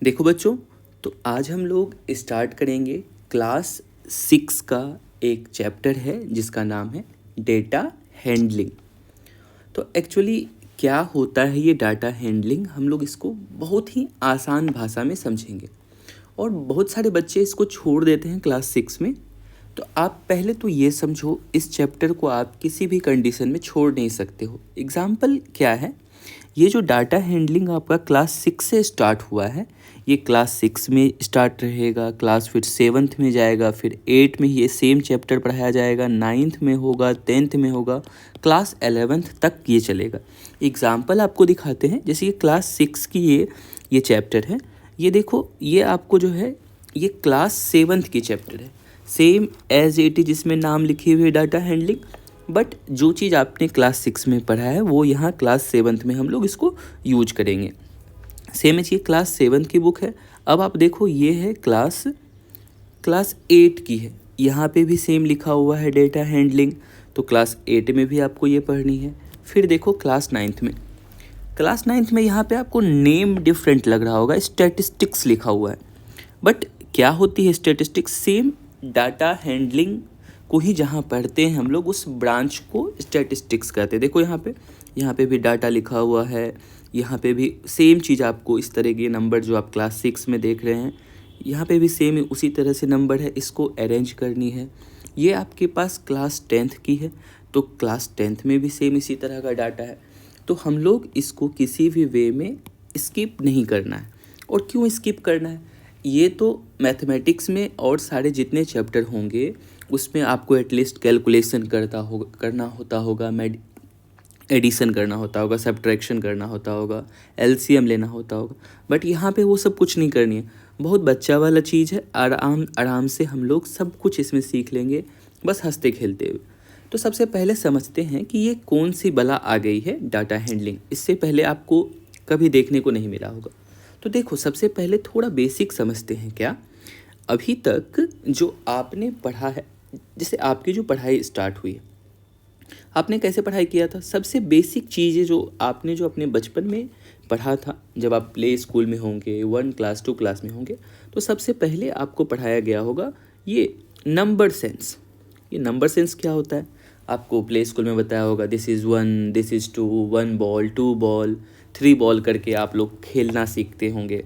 देखो बच्चों, तो आज हम लोग स्टार्ट करेंगे क्लास 6 का एक चैप्टर है जिसका नाम है डेटा हैंडलिंग। तो एक्चुअली क्या होता है ये डाटा हैंडलिंग, हम लोग इसको बहुत ही आसान भाषा में समझेंगे। और बहुत सारे बच्चे इसको छोड़ देते हैं क्लास 6 में। तो आप पहले तो ये समझो, इस चैप्टर को आप किसी भी कंडीशन में छोड़ नहीं सकते हो। एग्जाम्पल क्या है, ये जो डाटा हैंडलिंग आपका क्लास 6 से स्टार्ट हुआ है, ये क्लास 6 में स्टार्ट रहेगा, क्लास फिर 7th में जाएगा, फिर 8 में ये सेम चैप्टर पढ़ाया जाएगा, 9th में होगा, 10th में होगा, क्लास 11th तक ये चलेगा। एग्जाम्पल आपको दिखाते हैं, जैसे ये क्लास 6 की ये चैप्टर है। ये देखो, ये आपको जो है ये क्लास 7th की चैप्टर है, सेम एज इट इज इसमें नाम लिखे हुए डाटा हैंडलिंग। बट जो चीज़ आपने क्लास 6 में पढ़ा है वो यहाँ क्लास 7th में हम लोग इसको यूज करेंगे। सेम है, ये क्लास 7 की बुक है। अब आप देखो, ये है क्लास 8 की है, यहाँ पे भी सेम लिखा हुआ है डेटा हैंडलिंग। तो क्लास 8 में भी आपको ये पढ़नी है। फिर देखो क्लास 9th में यहाँ पे आपको नेम डिफरेंट लग रहा होगा, स्टैटिस्टिक्स लिखा हुआ है। बट क्या होती है स्टैटिस्टिक्स? सेम डाटा हैंडलिंग को ही जहाँ पढ़ते हैं हम लोग, उस ब्रांच को स्टैटिस्टिक्स कहते हैं। देखो यहाँ पे भी डाटा लिखा हुआ है, यहाँ पे भी सेम चीज़ आपको इस तरह के नंबर जो आप क्लास 6 में देख रहे हैं, यहाँ पे भी सेम उसी तरह से नंबर है, इसको अरेंज करनी है। ये आपके पास क्लास 10th की है, तो क्लास 10th में भी सेम इसी तरह का डाटा है। तो हम लोग इसको किसी भी वे में स्किप नहीं करना है। और क्यों स्किप करना है? ये तो मैथमेटिक्स में और सारे जितने चैप्टर होंगे उसमें आपको एटलीस्ट कैलकुलेशन करना होता होगा, एडिशन करना होता होगा, सब्ट्रैक्शन करना होता होगा, एलसीएम लेना होता होगा। बट यहाँ पे वो सब कुछ नहीं करनी है, बहुत बच्चा वाला चीज़ है। आराम से हम लोग सब कुछ इसमें सीख लेंगे, बस हंसते खेलते हुए। तो सबसे पहले समझते हैं कि ये कौन सी बला आ गई है डाटा हैंडलिंग। इससे पहले आपको कभी देखने को नहीं मिला होगा। तो देखो, सबसे पहले थोड़ा बेसिक समझते हैं। क्या अभी तक जो आपने पढ़ा है, जैसे आपकी जो पढ़ाई स्टार्ट हुई है, आपने कैसे पढ़ाई किया था? सबसे बेसिक चीज़ें जो आपने जो अपने बचपन में पढ़ा था, जब आप प्ले स्कूल में होंगे, 1 क्लास 2 क्लास में होंगे, तो सबसे पहले आपको पढ़ाया गया होगा ये नंबर सेंस। ये नंबर सेंस क्या होता है? आपको प्ले स्कूल में बताया होगा, this is 1, this is 2, 1 ball, 2 ball, 3 ball करके आप लोग खेलना सीखते होंगे।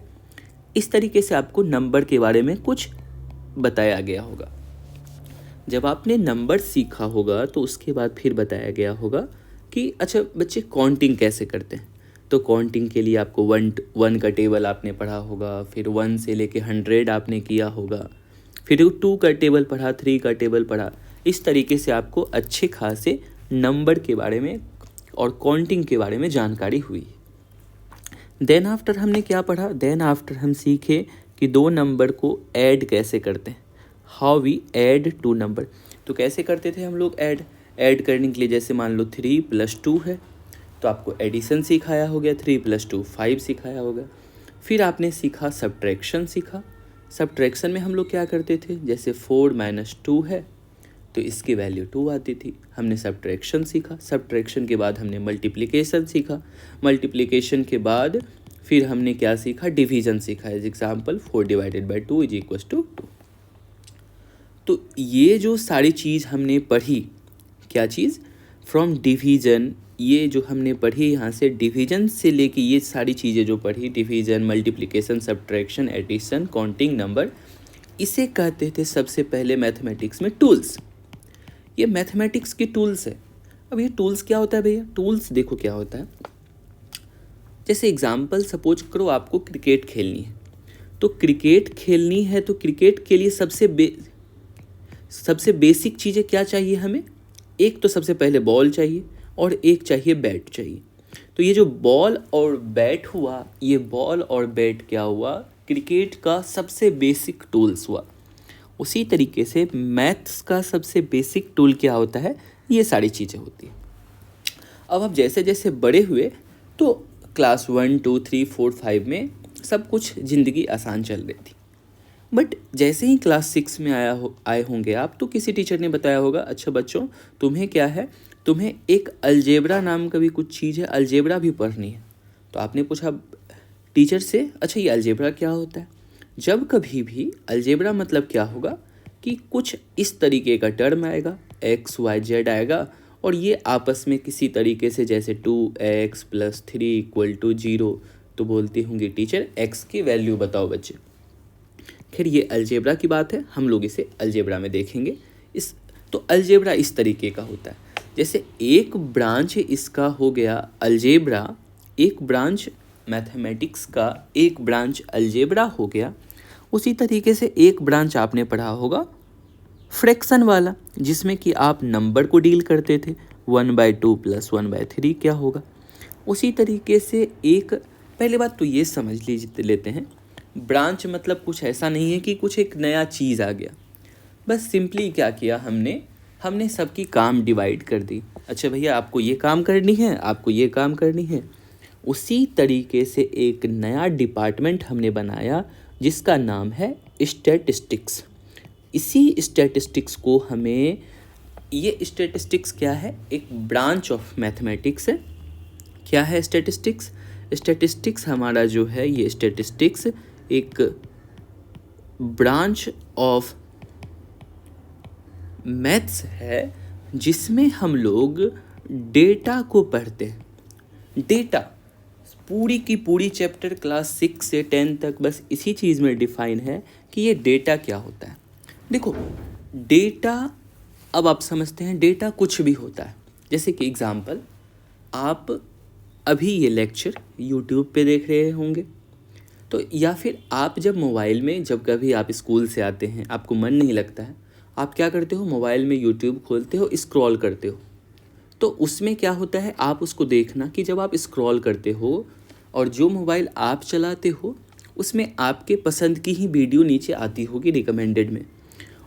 इस तरीके से आपको नंबर के बारे में कुछ बताया गया होगा। जब आपने नंबर सीखा होगा तो उसके बाद फिर बताया गया होगा कि अच्छा बच्चे काउंटिंग कैसे करते हैं। तो काउंटिंग के लिए आपको 1 का टेबल आपने पढ़ा होगा, फिर 1 से लेके 100 आपने किया होगा, फिर 2 का टेबल पढ़ा, 3 का टेबल पढ़ा। इस तरीके से आपको अच्छे खासे नंबर के बारे में और काउंटिंग के बारे में जानकारी हुई। देन आफ्टर हमने क्या पढ़ा? देन आफ्टर हम सीखे कि 2 नंबर को ऐड कैसे करते हैं, हाउ वी ऐड 2 नंबर। तो कैसे करते थे हम लोग ऐड करने के लिए? जैसे मान लो 3 + 2 है, तो आपको एडिशन सिखाया हो गया, 3 + 2 5 सिखाया होगा। फिर आपने सीखा सब्ट्रैक्शन सीखा। सब्ट्रैक्शन में हम लोग क्या करते थे? जैसे 4 - 2 है तो इसकी वैल्यू 2 आती थी, हमने सब्ट्रैक्शन सीखा। सब्ट्रैक्शन के बाद हमने मल्टीप्लिकेशन सीखा। मल्टीप्लिकेशन के बाद फिर हमने क्या सीखा? डिवीजन सीखा। As example 4 / 2 = 2। तो ये जो सारी चीज़ हमने पढ़ी, क्या चीज़? फ्रॉम डिवीज़न, ये जो हमने पढ़ी यहाँ से डिवीज़न से लेके ये सारी चीज़ें जो पढ़ी, division, multiplication, subtraction, addition, counting, number, इसे कहते थे सबसे पहले मैथमेटिक्स में टूल्स। ये मैथमेटिक्स की टूल्स है। अब ये टूल्स क्या होता है भैया? टूल्स देखो क्या होता है। जैसे एग्जाम्पल सपोज करो आपको क्रिकेट खेलनी है, तो क्रिकेट खेलनी है तो क्रिकेट के लिए सबसे बेसिक चीज़ें क्या चाहिए हमें? एक तो सबसे पहले बॉल चाहिए और एक चाहिए बैट चाहिए। तो ये जो बॉल और बैट हुआ, ये बॉल और बैट क्या हुआ? क्रिकेट का सबसे बेसिक टूल्स हुआ। उसी तरीके से मैथ्स का सबसे बेसिक टूल क्या होता है? ये सारी चीज़ें होती हैं। अब जैसे जैसे बड़े हुए तो क्लास 1 2 3 4 5 में सब कुछ ज़िंदगी आसान चल रही थी। बट जैसे ही क्लास 6 में आए होंगे आप, तो किसी टीचर ने बताया होगा, अच्छा बच्चों तुम्हें क्या है, तुम्हें एक अलजेब्रा नाम का भी कुछ चीज़ है, अलजेब्रा भी पढ़नी है। तो आपने पूछा टीचर से अच्छा ये अलजेब्रा क्या होता है। जब कभी भी अलजेब्रा मतलब क्या होगा कि कुछ इस तरीके का टर्म आएगा, एक्स वाई जेड आएगा और ये आपस में किसी तरीके से जैसे 2x + 3 = 0, तो बोलती होंगी टीचर x की वैल्यू बताओ बच्चे। खैर ये अलजेब्रा की बात है, हम लोग इसे अलजेब्रा में देखेंगे। तो अलजेब्रा इस तरीके का होता है, जैसे एक ब्रांच इसका हो गया अलजेब्रा, एक ब्रांच मैथमेटिक्स का एक ब्रांच अलजेब्रा हो गया। उसी तरीके से एक ब्रांच आपने पढ़ा होगा फ्रैक्शन वाला, जिसमें कि आप नंबर को डील करते थे, 1/2 + 1/3 क्या होगा। उसी तरीके से एक पहले बात तो ये समझ लेते हैं, ब्रांच मतलब कुछ ऐसा नहीं है कि कुछ एक नया चीज़ आ गया। बस सिंपली क्या किया हमने सबकी काम डिवाइड कर दी। अच्छा भैया आपको ये काम करनी है, आपको ये काम करनी है। उसी तरीके से एक नया डिपार्टमेंट हमने बनाया जिसका नाम है स्टैटिस्टिक्स। इसी स्टैटिस्टिक्स को हमें, ये स्टैटिस्टिक्स क्या है, एक ब्रांच ऑफ मैथमेटिक्स है। क्या है स्टैटिस्टिक्स? स्टैटिस्टिक्स हमारा जो है, ये स्टैटिस्टिक्स एक ब्रांच ऑफ मैथ्स है जिसमें हम लोग डेटा को पढ़ते हैं। डेटा पूरी की पूरी चैप्टर क्लास 6 से 10 तक बस इसी चीज़ में डिफाइन है कि ये डेटा क्या होता है। देखो डेटा, अब आप समझते हैं डेटा कुछ भी होता है। जैसे कि एग्जांपल, आप अभी ये लेक्चर यूट्यूब पे देख रहे होंगे, तो या फिर आप जब मोबाइल में, जब कभी आप स्कूल से आते हैं आपको मन नहीं लगता है, आप क्या करते हो, मोबाइल में यूट्यूब खोलते हो, स्क्रॉल करते हो। तो उसमें क्या होता है, आप उसको देखना कि जब आप स्क्रॉल करते हो और जो मोबाइल आप चलाते हो उसमें आपके पसंद की ही वीडियो नीचे आती होगी रिकमेंडेड में,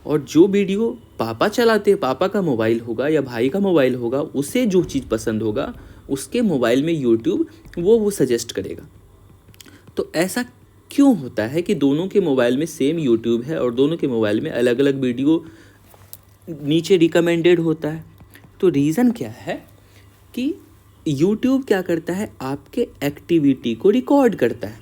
और जो वीडियो पापा चलाते हैं, पापा का मोबाइल होगा या भाई का मोबाइल होगा, उसे जो चीज़ पसंद होगा उसके मोबाइल में यूट्यूब वो सजेस्ट करेगा। तो ऐसा क्यों होता है कि दोनों के मोबाइल में सेम यूट्यूब है और दोनों के मोबाइल में अलग अलग वीडियो नीचे रिकमेंडेड होता है? तो रीज़न क्या है कि यूट्यूब क्या करता है, आपके एक्टिविटी को रिकॉर्ड करता है।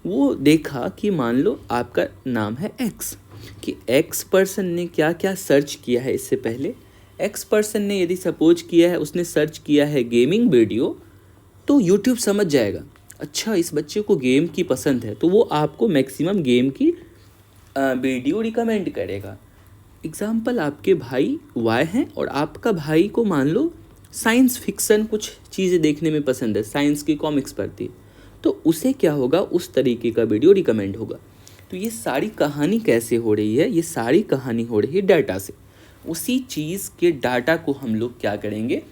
वो देखा कि मान लो आपका नाम है एक्स, कि एक्स पर्सन ने क्या क्या सर्च किया है इससे पहले। एक्स पर्सन ने यदि सपोज किया है उसने सर्च किया है गेमिंग वीडियो, तो यूट्यूब समझ जाएगा अच्छा इस बच्चे को गेम की पसंद है, तो वो आपको मैक्सिमम गेम की वीडियो रिकमेंड करेगा। एग्जाम्पल, आपके भाई वाई हैं और आपका भाई को मान लो साइंस फिक्सन कुछ चीज़ें देखने में पसंद है, साइंस की कॉमिक्स पढ़ती है, तो उसे क्या होगा, उस तरीके का वीडियो रिकमेंड होगा। तो ये सारी कहानी कैसे हो रही है, ये सारी कहानी हो रही है डाटा से। उसी चीज़ के डाटा को हम लोग क्या करेंगे,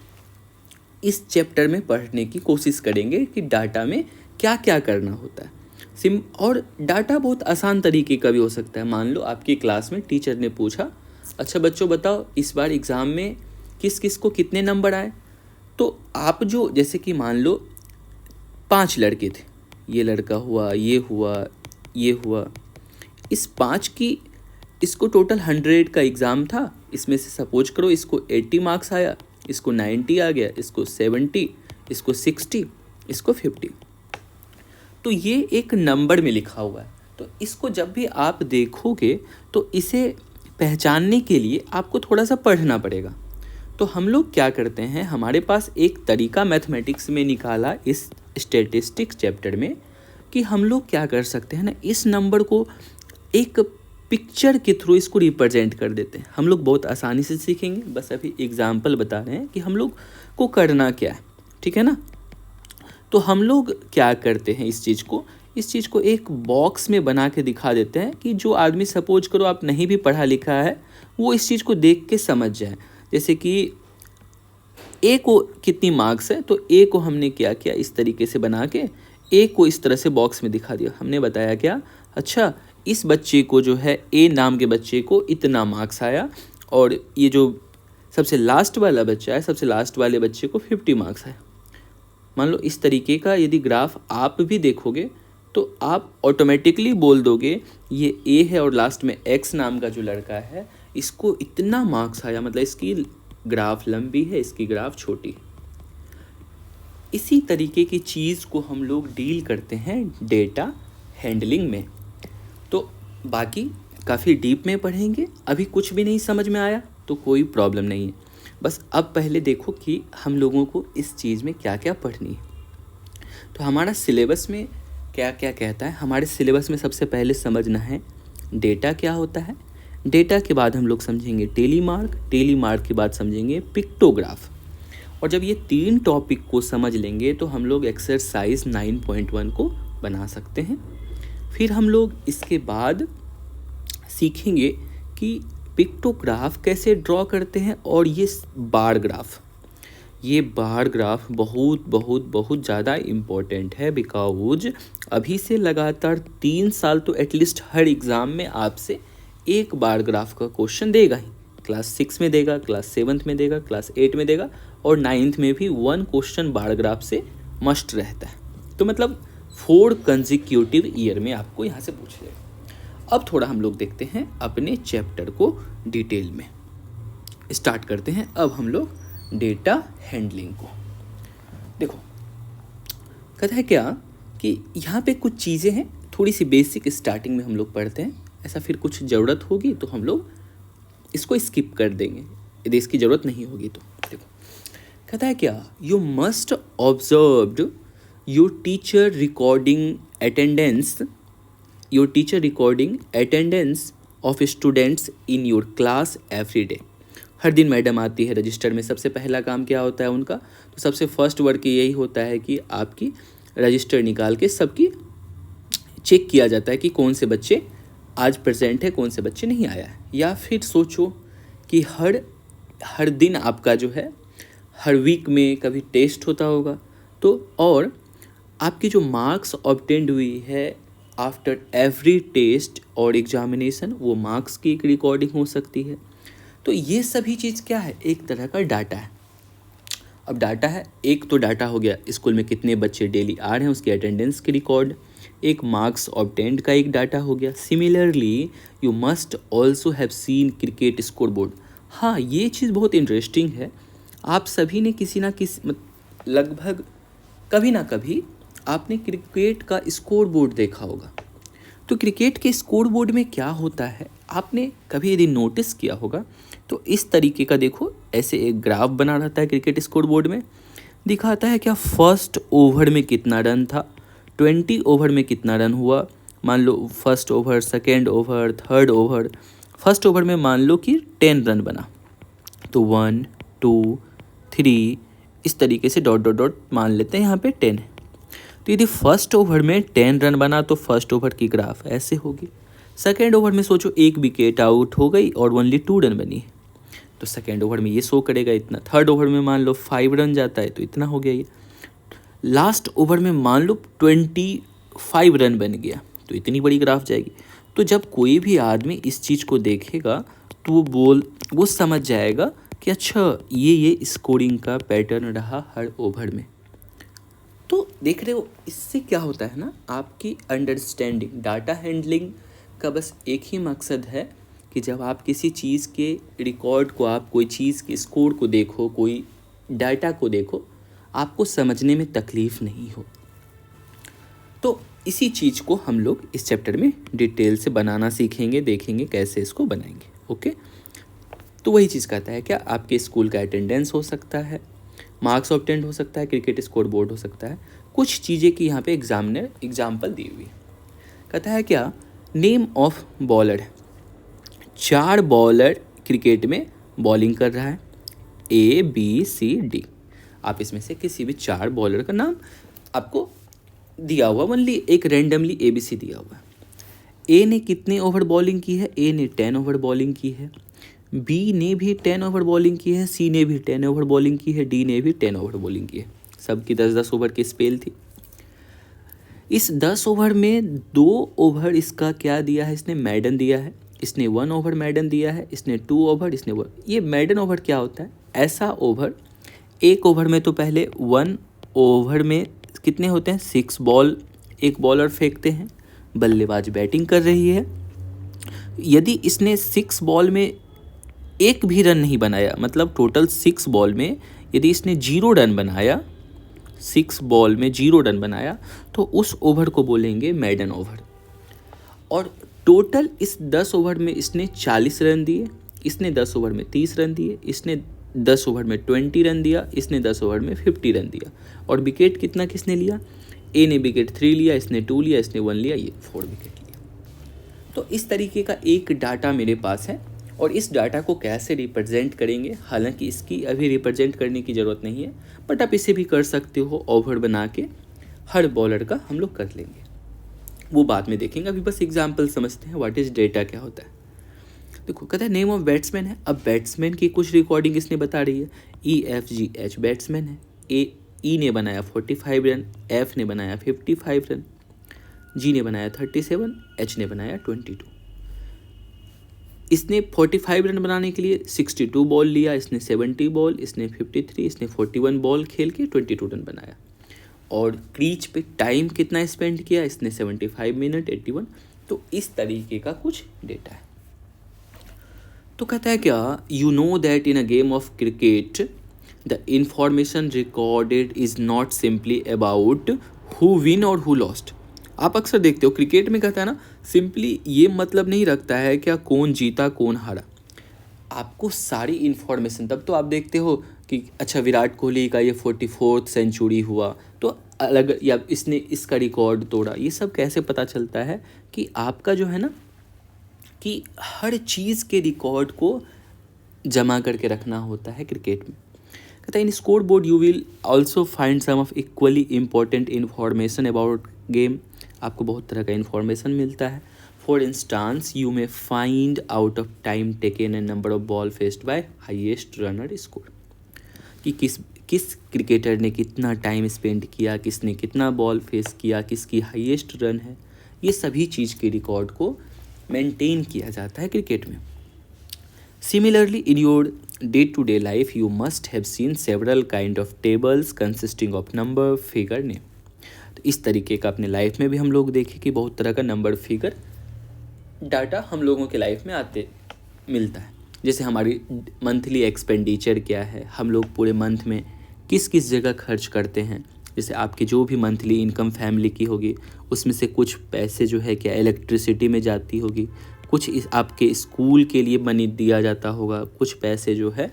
इस चैप्टर में पढ़ने की कोशिश करेंगे कि डाटा में क्या क्या करना होता है। और डाटा बहुत आसान तरीके का भी हो सकता है। मान लो आपकी क्लास में टीचर ने पूछा, अच्छा बच्चों बताओ इस बार एग्ज़ाम में किस किस को कितने नंबर आए। तो आप जो, जैसे कि मान लो 5 लड़के थे, ये लड़का हुआ, ये हुआ, ये हुआ, इस 5 की, इसको टोटल 100 का एग्ज़ाम था, इसमें से सपोज करो इसको 80 मार्क्स आया, इसको 90 आ गया, इसको 70, इसको 60, इसको 50। तो ये एक नंबर में लिखा हुआ है। तो इसको जब भी आप देखोगे तो इसे पहचानने के लिए आपको थोड़ा सा पढ़ना पड़ेगा। तो हम लोग क्या करते हैं, हमारे पास एक तरीका मैथमेटिक्स में निकाला इस स्टैटिस्टिक्स चैप्टर में, कि हम लोग क्या कर सकते हैं ना, इस नंबर को एक पिक्चर के थ्रू इसको रिप्रेजेंट कर देते हैं। हम लोग बहुत आसानी से सीखेंगे, बस अभी एग्जाम्पल बता रहे हैं कि हम लोग को करना क्या है, ठीक है ना। तो हम लोग क्या करते हैं, इस चीज़ को एक बॉक्स में बना के दिखा देते हैं कि जो आदमी, सपोज करो आप नहीं भी पढ़ा लिखा है, वो इस चीज़ को देख के समझ जाए। जैसे कि ए को कितनी मार्क्स है, तो ए को हमने क्या किया, इस तरीके से बना के ए को इस तरह से बॉक्स में दिखा दिया। हमने बताया क्या, अच्छा इस बच्चे को जो है, ए नाम के बच्चे को इतना मार्क्स आया, और ये जो सबसे लास्ट वाला बच्चा है, सबसे लास्ट वाले बच्चे को 50 मार्क्स आया। मान लो इस तरीके का यदि ग्राफ आप भी देखोगे तो आप ऑटोमेटिकली बोल दोगे ये ए है और लास्ट में एक्स नाम का जो लड़का है इसको इतना मार्क्स आया, मतलब इसकी ग्राफ लंबी है, इसकी ग्राफ छोटी। इसी तरीके की चीज़ को हम लोग डील करते हैं डेटा हैंडलिंग में। तो बाकी काफ़ी डीप में पढ़ेंगे, अभी कुछ भी नहीं समझ में आया तो कोई प्रॉब्लम नहीं है, बस अब पहले देखो कि हम लोगों को इस चीज़ में क्या क्या पढ़नी है। तो हमारा सिलेबस में क्या क्या कहता है, हमारे सिलेबस में सबसे पहले समझना है डेटा क्या होता है, डेटा के बाद हम लोग समझेंगे टेलीमार्क, टेलीमार्क के बाद समझेंगे पिक्टोग्राफ। और जब ये 3 टॉपिक को समझ लेंगे तो हम लोग एक्सरसाइज 9.1 को बना सकते हैं। फिर हम लोग इसके बाद सीखेंगे कि पिक्टोग्राफ कैसे ड्रॉ करते हैं, और ये बार ग्राफ, ये बार ग्राफ बहुत बहुत बहुत ज़्यादा इम्पोर्टेंट है, बिकॉज अभी से लगातार 3 साल तो एटलीस्ट हर एग्ज़ाम में आपसे एक बार ग्राफ का क्वेश्चन देगा ही। क्लास 6 में देगा, क्लास 7 में देगा, क्लास 8 में देगा, और 9th में भी 1 क्वेश्चन बार ग्राफ से मस्ट रहता है। तो मतलब 4 कंसेक्यूटिव ईयर में आपको यहाँ से पूछ लेगा। अब थोड़ा हम लोग देखते हैं अपने चैप्टर को डिटेल में। स्टार्ट करते हैं अब हम लोग डेटा हैंडलिंग को। देखो कहता है क्या कि यहाँ पे कुछ चीज़ें हैं, थोड़ी सी बेसिक स्टार्टिंग में हम लोग पढ़ते हैं, ऐसा फिर कुछ ज़रूरत होगी तो हम लोग इसको स्किप कर देंगे यदि इसकी ज़रूरत नहीं होगी तो। देखो कहता है क्या, you must observed your teacher recording attendance of students in your class every day. हर दिन मैडम आती है रजिस्टर में, सबसे पहला काम क्या होता है उनका, तो सबसे फर्स्ट वर्क यही होता है कि आपकी रजिस्टर निकाल के सबकी चेक किया जाता है कि कौन से बच्चे आज प्रेजेंट है, कौन से बच्चे नहीं आया है। या फिर सोचो कि हर दिन आपका जो है, हर वीक में कभी टेस्ट होता होगा, तो और आपकी जो मार्क्स ऑब्टेंड हुई है आफ्टर एवरी टेस्ट और एग्जामिनेशन, वो मार्क्स की एक रिकॉर्डिंग हो सकती है। तो ये सभी चीज़ क्या है, एक तरह का डाटा है। अब डाटा है, एक तो डाटा हो गया स्कूल में कितने बच्चे डेली आ रहे हैं उसकी अटेंडेंस की रिकॉर्ड, एक मार्क्स ऑब्टेंड का एक डाटा हो गया। Similarly you must also have seen cricket score board. हाँ, ये चीज़ बहुत इंटरेस्टिंग है, आप सभी ने किसी ना किसी लगभग कभी ना कभी आपने क्रिकेट का स्कोर बोर्ड देखा होगा। तो क्रिकेट के स्कोर बोर्ड में क्या होता है, आपने कभी यदि नोटिस किया होगा तो इस तरीके का, देखो ऐसे एक ग्राफ बना रहता है क्रिकेट स्कोर बोर्ड में, दिखाता है क्या फर्स्ट ओवर में कितना रन था, 20 ओवर में कितना रन हुआ, मान लो first over, second over, third over. First over में मान लो कि 10 रन बना, तो 1 2 3 इस तरीके से डॉट डॉट डॉट मान लेते हैं, यहाँ पे 10 है। तो यदि फर्स्ट ओवर में 10 रन बना तो फर्स्ट ओवर की ग्राफ ऐसे होगी। सेकेंड ओवर में सोचो एक विकेट आउट हो गई और ओनली 2 रन बनी है, तो सेकेंड ओवर में ये शो करेगा इतना। थर्ड ओवर में मान लो 5 रन जाता है तो इतना हो गया ये। लास्ट ओवर में मान लो 25 रन बन गया तो इतनी बड़ी ग्राफ जाएगी। तो जब कोई भी आदमी इस चीज़ को देखेगा तो वो समझ जाएगा कि अच्छा ये स्कोरिंग का पैटर्न रहा हर ओवर में। तो देख रहे हो, इससे क्या होता है ना, आपकी अंडरस्टैंडिंग, डाटा हैंडलिंग का बस एक ही मकसद है कि जब आप किसी चीज़ के रिकॉर्ड को, आप कोई चीज़ के स्कोर को देखो, कोई डाटा को देखो, आपको समझने में तकलीफ़ नहीं हो। तो इसी चीज़ को हम लोग इस चैप्टर में डिटेल से बनाना सीखेंगे, देखेंगे कैसे इसको बनाएंगे। ओके, तो वही चीज़ कहता है क्या, आपके स्कूल का अटेंडेंस हो सकता है, मार्क्स ऑब्टेंड हो सकता है, क्रिकेट स्कोर बोर्ड हो सकता है, कुछ चीज़ें की यहाँ पे एग्जाम्पल दी हुई है। कहता है क्या, name of bowler, 4 bowler cricket में बॉलिंग कर रहा है, ABCD। आप इसमें से किसी भी 4 बॉलर का नाम आपको दिया हुआ, ओनली एक रैंडमली ABC दिया हुआ है। A ने कितने ओवर बॉलिंग की है, A ने 10 ओवर बॉलिंग की है, B ने भी 10 ओवर बॉलिंग की है, C ने भी 10 ओवर बॉलिंग की है, D ने भी 10 ओवर बॉलिंग की है। सबकी 10-10 ओवर की स्पेल थी। इस 10 ओवर में 2 ओवर इसका क्या दिया है, इसने मैडन दिया है, इसने 1 ओवर मैडन दिया है, इसने 2 ओवर, इसने 1। ये मैडन ओवर क्या होता है, ऐसा ओवर, एक ओवर में तो पहले 1 ओवर में कितने होते हैं, 6 बॉल एक बॉलर फेंकते हैं, बल्लेबाज बैटिंग कर रही है। यदि इसने 6 बॉल में एक भी रन नहीं बनाया, मतलब टोटल 6 बॉल में यदि इसने 0 रन बनाया, 6 बॉल में 0 रन बनाया तो उस ओवर को बोलेंगे मैडन ओवर। और टोटल इस 10 ओवर में इसने 40 रन दिए, इसने 10 ओवर में 30 रन दिए, इसने 10 ओवर में 20 रन दिया, इसने 10 ओवर में 50 रन दिया। और विकेट कितना किसने लिया? ए ने विकेट 3 लिया, इसने 2 लिया, इसने 1 लिया, ये 4 विकेट लिया। तो इस तरीके का एक डाटा मेरे पास है और इस डाटा को कैसे रिप्रेजेंट करेंगे, हालांकि इसकी अभी रिप्रेजेंट करने की ज़रूरत नहीं है, बट आप इसे भी कर सकते हो। ओवर बना के हर बॉलर का हम लोग कर लेंगे, वो बाद में देखेंगे। अभी बस एग्जाम्पल समझते हैं व्हाट इज़ डेटा क्या होता है। देखो कहता है नेम ऑफ बैट्समैन है। अब बैट्समैन की कुछ रिकॉर्डिंग इसने बता रही है। EFGH बैट्समैन है। E ने बनाया 45 रन, F ने बनाया 55 रन, G ने बनाया 37, H ने बनाया 22। इसने 45 रन बनाने के लिए 62 बॉल लिया, इसने 70 बॉल, इसने 53, इसने 41 बॉल खेल के 22 रन बनाया। और क्रीज पे टाइम कितना स्पेंड किया, इसने 75 मिनट 81। तो इस तरीके का कुछ डेटा है। तो कहता है क्या, you know that in a game of cricket the information recorded is not simply about who win और हु लॉस्ट। आप अक्सर देखते हो क्रिकेट में कहता है ना, सिंपली ये मतलब नहीं रखता है क्या कौन जीता कौन हारा। आपको सारी इन्फॉर्मेशन, तब तो आप देखते हो कि अच्छा विराट कोहली का ये 44th सेंचुरी हुआ तो अलग, या इसने इसका रिकॉर्ड तोड़ा, ये सब कैसे पता चलता है कि आपका जो है ना कि हर चीज़ के रिकॉर्ड को जमा करके रखना होता है क्रिकेट में। कहता है in score board you will also find some of equally important information about game. आपको बहुत तरह का इन्फॉर्मेशन मिलता है। For instance you may find out of time taken and number of ball faced by highest runner score, कि किस cricketer ने कितना टाइम स्पेंड किया, किसने कितना बॉल फेस किया, किसकी हाईएस्ट रन है, ये सभी चीज़ के रिकॉर्ड को मेंटेन किया जाता है क्रिकेट में। Similarly in your day to day life you must have seen several kind of tables consisting of number figure name. तो इस तरीके का अपने लाइफ में भी हम लोग देखें कि बहुत तरह का नंबर फिगर डाटा हम लोगों के लाइफ में मिलता है। जैसे हमारी मंथली एक्सपेंडिचर क्या है, हम लोग पूरे मंथ में किस किस जगह खर्च करते हैं। जैसे आपकी जो भी मंथली इनकम फैमिली की होगी उसमें से कुछ पैसे जो है क्या इलेक्ट्रिसिटी में जाती होगी, कुछ आपके स्कूल के लिए मनी दिया जाता होगा, कुछ पैसे जो है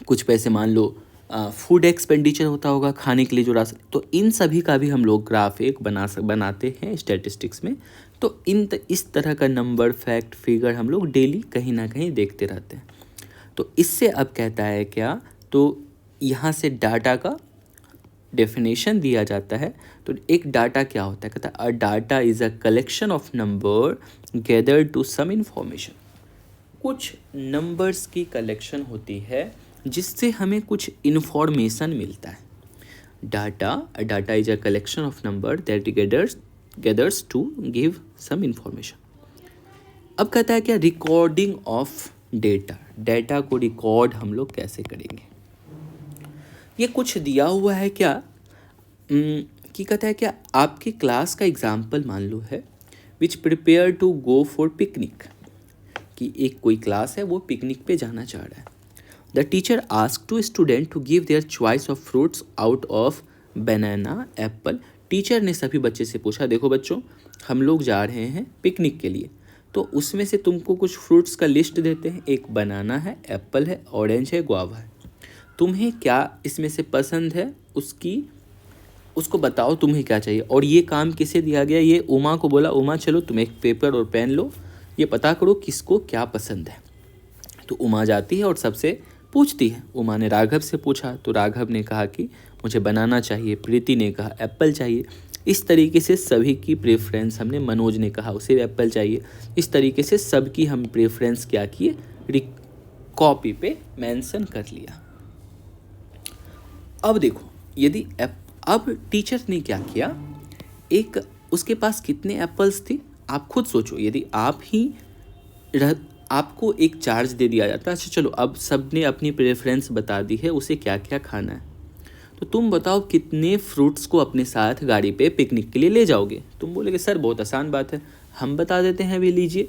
कुछ पैसे मान लो फूड एक्सपेंडिचर होता होगा, खाने के लिए जो राशन। तो इन सभी का भी हम लोग ग्राफ एक बनाते हैं स्टैटिस्टिक्स में। तो इस तरह का नंबर फैक्ट फिगर हम लोग डेली कहीं ना कहीं देखते रहते हैं। तो इससे अब कहता है क्या, तो यहाँ से डाटा का डेफिनेशन दिया जाता है। तो एक डाटा क्या होता है, कहता है a data is a collection of number gathered to some information. कुछ नंबर्स की कलेक्शन होती है जिससे हमें कुछ इन्फॉर्मेशन मिलता है। Data is a collection of number that gathers to give some information. अब कहता है क्या, रिकॉर्डिंग ऑफ डेटा को रिकॉर्ड हम लोग कैसे करेंगे। ये कुछ दिया हुआ है क्या कि कहता है क्या, आपके क्लास का एग्जाम्पल मान लो है which prepare to go for picnic, कि एक कोई क्लास है वो पिकनिक पे जाना चाह रहा है। The teacher ask to student to give their choice of fruits out of banana apple. Teacher ने सभी बच्चे से पूछा, देखो बच्चों हम लोग जा रहे हैं पिकनिक के लिए, तो उसमें से तुमको कुछ फ्रूट्स का लिस्ट देते हैं, एक बनाना है, एप्पल है, ऑरेंज है, गुआवा है। तुम्हें क्या इसमें से पसंद है उसको बताओ तुम्हें क्या चाहिए। और ये काम किसे दिया गया, ये उमा को बोला, उमा चलो तुम एक पेपर और पेन लो, ये पता करो किसको क्या पसंद है। तो उमा जाती है और सबसे पूछती है। उमा ने राघव से पूछा तो राघव ने कहा कि मुझे बनाना चाहिए, प्रीति ने कहा एप्पल चाहिए। इस तरीके से सभी की प्रेफरेंस हमने, मनोज ने कहा उसे एप्पल चाहिए। इस तरीके से सबकी हम प्रेफरेंस क्या किए, कॉपी पे मेंशन कर लिया। अब देखो यदि अब टीचर ने क्या किया, एक उसके पास कितने एप्पल्स थे आप खुद सोचो। यदि आपको एक चार्ज दे दिया जाता, अच्छा चलो अब सब ने अपनी प्रेफरेंस बता दी है उसे क्या क्या खाना है, तो तुम बताओ कितने फ्रूट्स को अपने साथ गाड़ी पे पिकनिक के लिए ले जाओगे। तुम बोलेगे सर बहुत आसान बात है, हम बता देते हैं, वे लीजिए।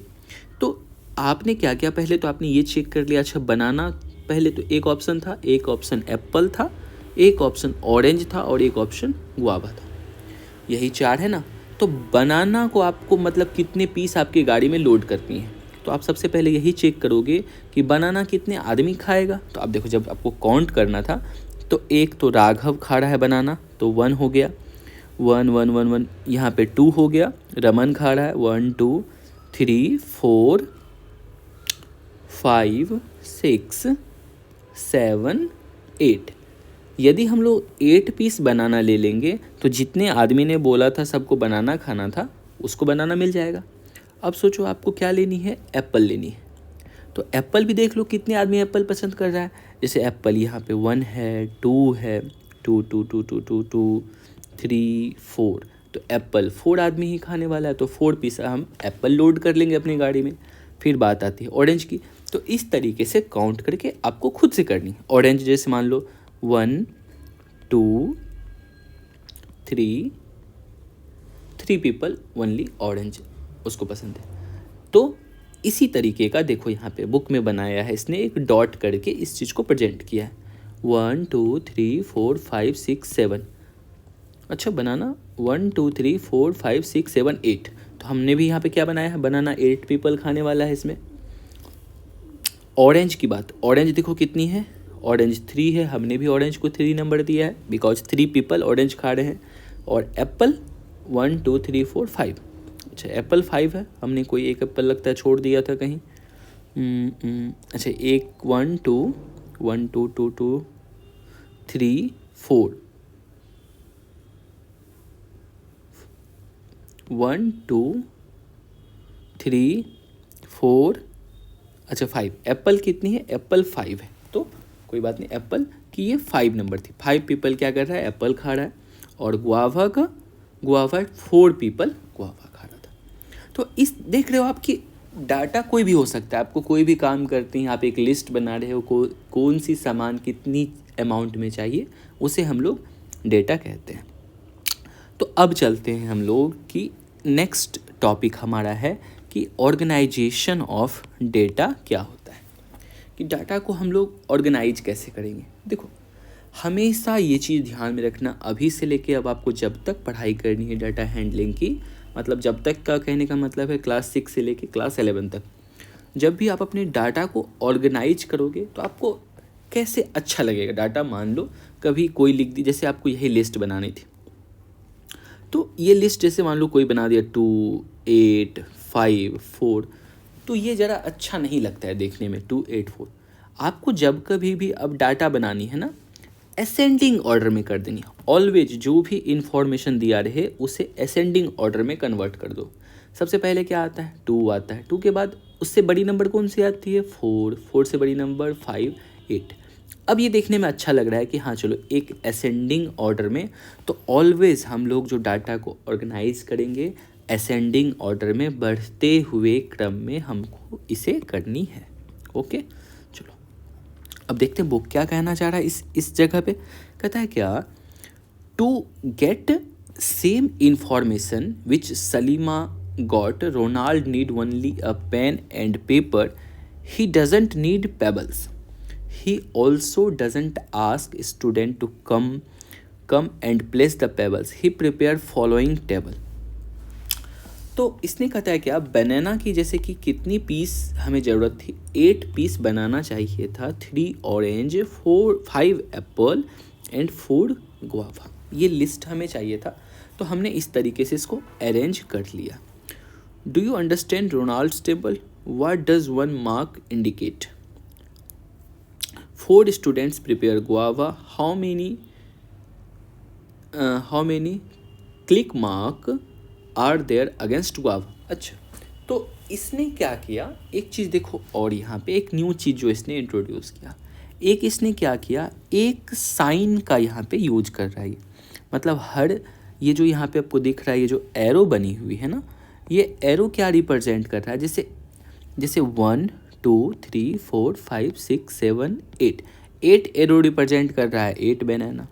तो आपने क्या किया, पहले तो आपने ये चेक कर लिया, अच्छा बनाना पहले तो एक ऑप्शन था, एक ऑप्शन एप्पल था, एक ऑप्शन ऑरेंज था और एक ऑप्शन गुआवा था। यही 4 है ना। तो बनाना को आपको मतलब कितने पीस आपकी गाड़ी में लोड करनी है, तो आप सबसे पहले यही चेक करोगे कि बनाना कितने आदमी खाएगा। तो आप देखो, जब आपको काउंट करना था तो एक तो राघव खा रहा है बनाना, तो 1 हो गया, 1 1 1 1। यहाँ पे 2 हो गया, रमन खा रहा है, 1 2 3 4 5 6 7 8। यदि हम लोग 8 पीस बनाना ले लेंगे तो जितने आदमी ने बोला था सबको बनाना खाना था, उसको बनाना मिल जाएगा। अब सोचो आपको क्या लेनी है, एप्पल लेनी है। तो एप्पल भी देख लो कितने आदमी एप्पल पसंद कर रहा है। जैसे एप्पल यहाँ पे 1 है, 2 है, 2 2 2 2 2 2 3 4। तो एप्पल 4 आदमी ही खाने वाला है, तो 4 पीस हम एप्पल लोड कर लेंगे अपनी गाड़ी में। फिर बात आती है ऑरेंज की। तो इस तरीके से काउंट करके आपको खुद से करनी है। ऑरेंज जैसे मान लो 1 2 3 पीपल ओनली ऑरेंज उसको पसंद है। तो इसी तरीके का देखो यहाँ पे बुक में बनाया है इसने, एक डॉट करके इस चीज़ को प्रेजेंट किया है। 1 2 3 4 5 6 7। अच्छा, बनाना 1 2 3 4 5 6 7 8। तो हमने भी यहाँ पे क्या बनाया है, बनाना 8 पीपल खाने वाला है इसमें। ऑरेंज की बात, ऑरेंज देखो कितनी है, ऑरेंज 3 है, हमने भी ऑरेंज को 3 नंबर दिया है बिकॉज 3 पीपल ऑरेंज खा रहे हैं। और एप्पल 1 2 3 4 5। अच्छा, एप्पल 5 है, हमने कोई एक एप्पल लगता है छोड़ दिया था कहीं। अच्छा, एक 1 2 1 2 2 2 3 4 1 2 3 4। अच्छा 5, एप्पल कितनी है, एप्पल 5 है, तो कोई बात नहीं, एप्पल की ये 5 नंबर थी। 5 पीपल क्या कर रहा है, एप्पल खा रहा है। और गुआवा 4 पीपल गुआवा खा रहा था। तो इस देख रहे हो आपकी डाटा कोई भी हो सकता है। आपको कोई भी काम करते हैं, आप एक लिस्ट बना रहे हो, कौन सी सामान कितनी अमाउंट में चाहिए, उसे हम लोग डेटा कहते हैं। तो अब चलते हैं हम लोग कि नेक्स्ट टॉपिक हमारा है कि ऑर्गेनाइजेशन ऑफ डेटा क्या होता है, कि डाटा को हम लोग ऑर्गेनाइज कैसे करेंगे। देखो, हमेशा ये चीज़ ध्यान में रखना, अभी से लेके अब आपको जब तक पढ़ाई करनी है डाटा हैंडलिंग की, मतलब जब तक का कहने का मतलब है क्लास 6 से लेके क्लास 11 तक, जब भी आप अपने डाटा को ऑर्गेनाइज करोगे तो आपको कैसे अच्छा लगेगा। डाटा मान लो कभी कोई लिख दी, जैसे आपको यही लिस्ट बनानी थी, तो ये लिस्ट जैसे मान लो कोई बना दिया 2 8 5 4, तो ये ज़रा अच्छा नहीं लगता है देखने में 2 8 4। आपको जब कभी भी अब डाटा बनानी है ना, असेंडिंग ऑर्डर में कर देनी है। ऑलवेज जो भी इंफॉर्मेशन दिया रहे उसे असेंडिंग ऑर्डर में कन्वर्ट कर दो। सबसे पहले क्या आता है, 2 आता है, 2 के बाद उससे बड़ी नंबर कौन सी आती है, 4, 4 से बड़ी नंबर 5 8। अब ये देखने में अच्छा लग रहा है कि हाँ चलो एक असेंडिंग ऑर्डर में, तो ऑलवेज हम लोग जो डाटा को ऑर्गेनाइज करेंगे असेंडिंग ऑर्डर में, बढ़ते हुए क्रम में हमको इसे करनी है। ओके, चलो अब देखते हैं बुक क्या कहना चाह रहा है इस जगह पे। कहता है क्या, to get same information which Salima got, Ronald need only a pen and paper, he doesn't need pebbles, he also doesn't ask student to come and place the pebbles, he prepare following table। तो इसने कहता है क्या, बनाना की जैसे कि कितनी piece हमें ज़रूरत थी, 8 पीस बनाना चाहिए था, 3 ऑरेंज 5 एप्पल एंड 4 गुआवा, ये लिस्ट हमें चाहिए था। तो हमने इस तरीके से इसको अरेंज कर लिया। Do you understand Ronalds table, what does 1 mark indicate, 4 students prepare guava, how many click mark are there against guava। अच्छा, तो इसने क्या किया, एक चीज़ देखो, और यहाँ पे एक न्यू चीज़ जो इसने इंट्रोड्यूस किया, एक इसने क्या किया, एक साइन का यहाँ पे यूज कर रहा है। मतलब हर ये जो यहाँ पे आपको दिख रहा है, ये जो एरो बनी हुई है ना, ये एरो क्या रिप्रेजेंट कर रहा है, जैसे 1 2 3 4 5 6 7 8, 8 एरो रिप्रेजेंट कर रहा है 8 बनाना,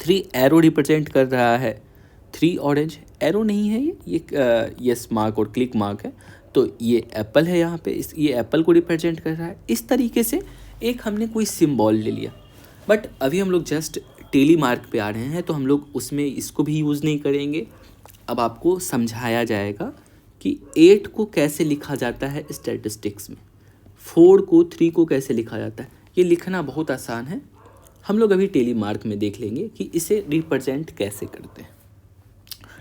3 एरो रिप्रेजेंट कर रहा है 3 ऑरेंज, एरो नहीं है ये यस मार्क और क्लिक मार्क है, तो ये एप्पल है यहाँ पे, ये एप्पल को रिप्रेजेंट कर रहा है। इस तरीके से एक हमने कोई सिंबल ले लिया। बट अभी हम लोग जस्ट टेली मार्क पे आ रहे हैं, तो हम लोग उसमें इसको भी यूज़ नहीं करेंगे। अब आपको समझाया जाएगा कि 8 को कैसे लिखा जाता है स्टैटिस्टिक्स में, 4 को 3 को कैसे लिखा जाता है। ये लिखना बहुत आसान है, हम लोग अभी टेली मार्क में देख लेंगे कि इसे रिप्रेजेंट कैसे करते हैं।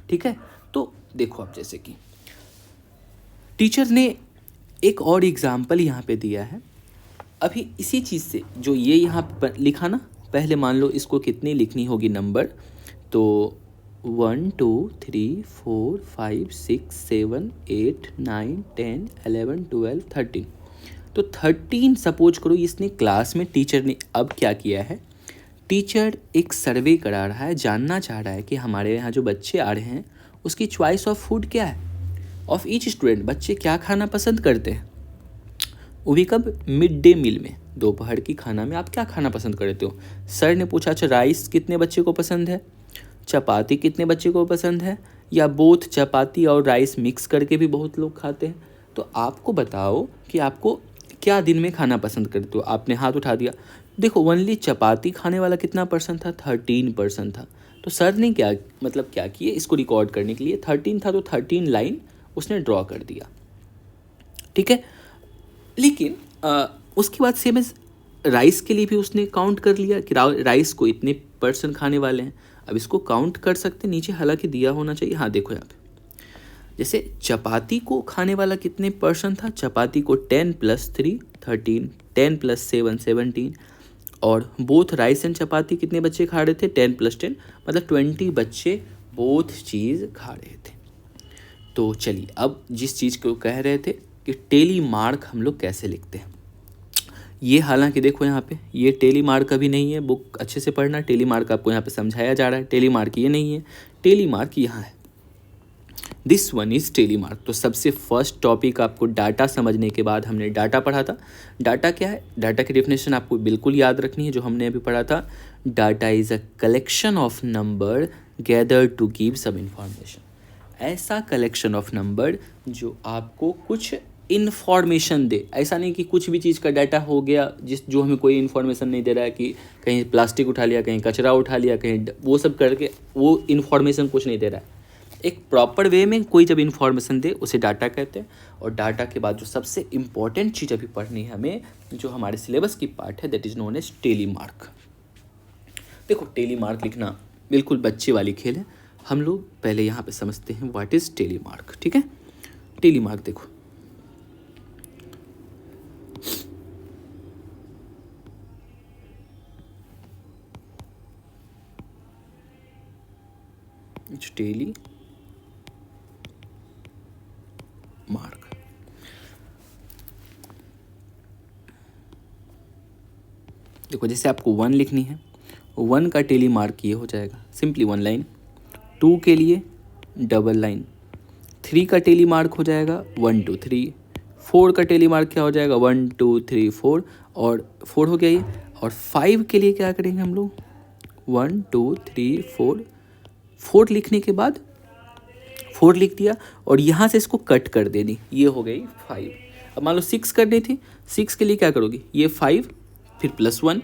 ठीक है, तो देखो आप, जैसे कि टीचर ने एक और एग्जाम्पल यहाँ पे दिया है। अभी इसी चीज़ से जो ये यहाँ पर लिखा ना, पहले मान लो इसको कितनी लिखनी होगी नंबर, तो 1 2 3 4 5 6 7 8 9 10 11 12 13, तो 13 सपोज करो इसने क्लास में, टीचर ने अब क्या किया है, टीचर एक सर्वे करा रहा है, जानना चाह रहा है कि हमारे यहाँ जो बच्चे आ रहे हैं उसकी चॉइस ऑफ फूड क्या है, ऑफ ईच स्टूडेंट, बच्चे क्या खाना पसंद करते हैं। वो भी कब, मिड डे मील में, दोपहर की खाना में आप क्या खाना पसंद करते हो। सर ने पूछा अच्छा राइस कितने बच्चे को पसंद है, चपाती कितने बच्चे को पसंद है, या बोथ चपाती और राइस मिक्स करके भी बहुत लोग खाते हैं। तो आपको बताओ कि आपको क्या दिन में खाना पसंद करते हो। आपने हाथ उठा दिया, देखो ओनली चपाती खाने वाला कितना परसेंट था, 13% था। तो सर ने क्या मतलब क्या किए, इसको रिकॉर्ड करने के लिए 13 था तो 13 लाइन उसने ड्रॉ कर दिया। ठीक है, लेकिन उसके बाद सेम एज राइस के लिए भी उसने काउंट कर लिया कि राइस को इतने परसेंट खाने वाले हैं। अब इसको काउंट कर सकते नीचे, हालांकि दिया होना चाहिए। हाँ देखो यहाँ पे, जैसे चपाती को खाने वाला कितने परसेंट था, चपाती को 10 + 3 13, 10 + 7 17, और बोथ राइस एंड चपाती कितने बच्चे खा रहे थे, 10 + 10, मतलब 20 बच्चे बोथ चीज़ खा रहे थे। तो चलिए अब जिस चीज़ को कह रहे थे कि टेली मार्क हम लोग कैसे लिखते हैं, ये हालांकि देखो यहाँ पे ये टेली मार्क अभी नहीं है, बुक अच्छे से पढ़ना, टेली मार्क आपको यहाँ पे समझाया जा रहा है, टेली मार्क ये नहीं है, टेली मार्क यहाँ है, this one is tally mark. तो सबसे फर्स्ट टॉपिक आपको डाटा समझने के बाद हमने डाटा पढ़ा था। डाटा क्या है, डाटा की डेफिनेशन आपको बिल्कुल याद रखनी है जो हमने अभी पढ़ा था। Data is a collection of number gathered to give some information, ऐसा कलेक्शन ऑफ नंबर जो आपको कुछ इन्फॉर्मेशन दे। ऐसा नहीं कि कुछ भी चीज़ का डाटा हो गया जो हमें कोई इन्फॉर्मेशन नहीं दे रहा है, कि कहीं प्लास्टिक उठा लिया, कहीं कचरा उठा लिया, कहीं वो सब करके वो इन्फॉर्मेशन कुछ नहीं दे रहा है। एक प्रॉपर वे में कोई जब इन्फॉर्मेशन दे उसे डाटा कहते हैं। और डाटा के बाद जो सबसे इम्पॉर्टेंट चीज़ अभी पढ़नी है हमें, जो हमारे सिलेबस की पार्ट है, that is known as tally mark. देखो टेली मार्क लिखना बिल्कुल बच्चे वाली खेल है। हम लोग पहले यहाँ पे समझते हैं व्हाट इज़ टेली मार्क। ठीक है, टेली मार्क देखो, टेली मार्क। देखो जैसे आपको 1 लिखनी है, 1 का टेली मार्क ये हो जाएगा सिंपली 1 लाइन, 2 के लिए डबल लाइन, 3 का टेली मार्क हो जाएगा 1 2 3, 4 का टेली मार्क क्या हो जाएगा 1 2 3 4, और 4 हो गया ये। और 5 के लिए क्या करेंगे हम लोग 1 2 3 4, 4 लिखने के बाद 4 लिख दिया और यहाँ से इसको कट कर देनी, ये हो गई 5। अब मान लो 6 करनी थी, 6 के लिए क्या करोगे, ये 5 फिर +1,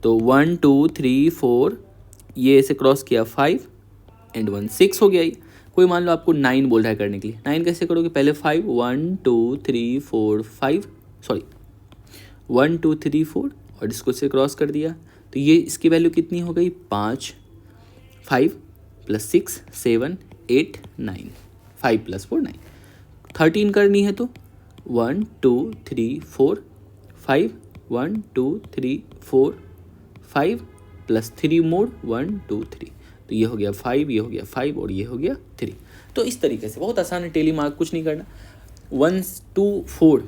तो 1 2 3 4, ये ऐसे क्रॉस किया 5 एंड 1 6 हो गया ये। कोई मान लो आपको 9 बोल रहा है करने के लिए, 9 कैसे करोगे, पहले 5 1 2 3 4 5, सॉरी 1 2 3 4 और इसको से क्रॉस कर दिया, तो ये इसकी वैल्यू कितनी हो गई 5, 5 + 6 7 8 9, 5 + 4 9। 13 करनी है तो 1 2 3 4 5, 1 2 3 4 5 + 3 मोर 1 2 3, तो ये हो गया 5, ये हो गया 5 और ये हो गया 3। तो इस तरीके से बहुत आसान है टेली मार्क, कुछ नहीं करना। 1 2 4,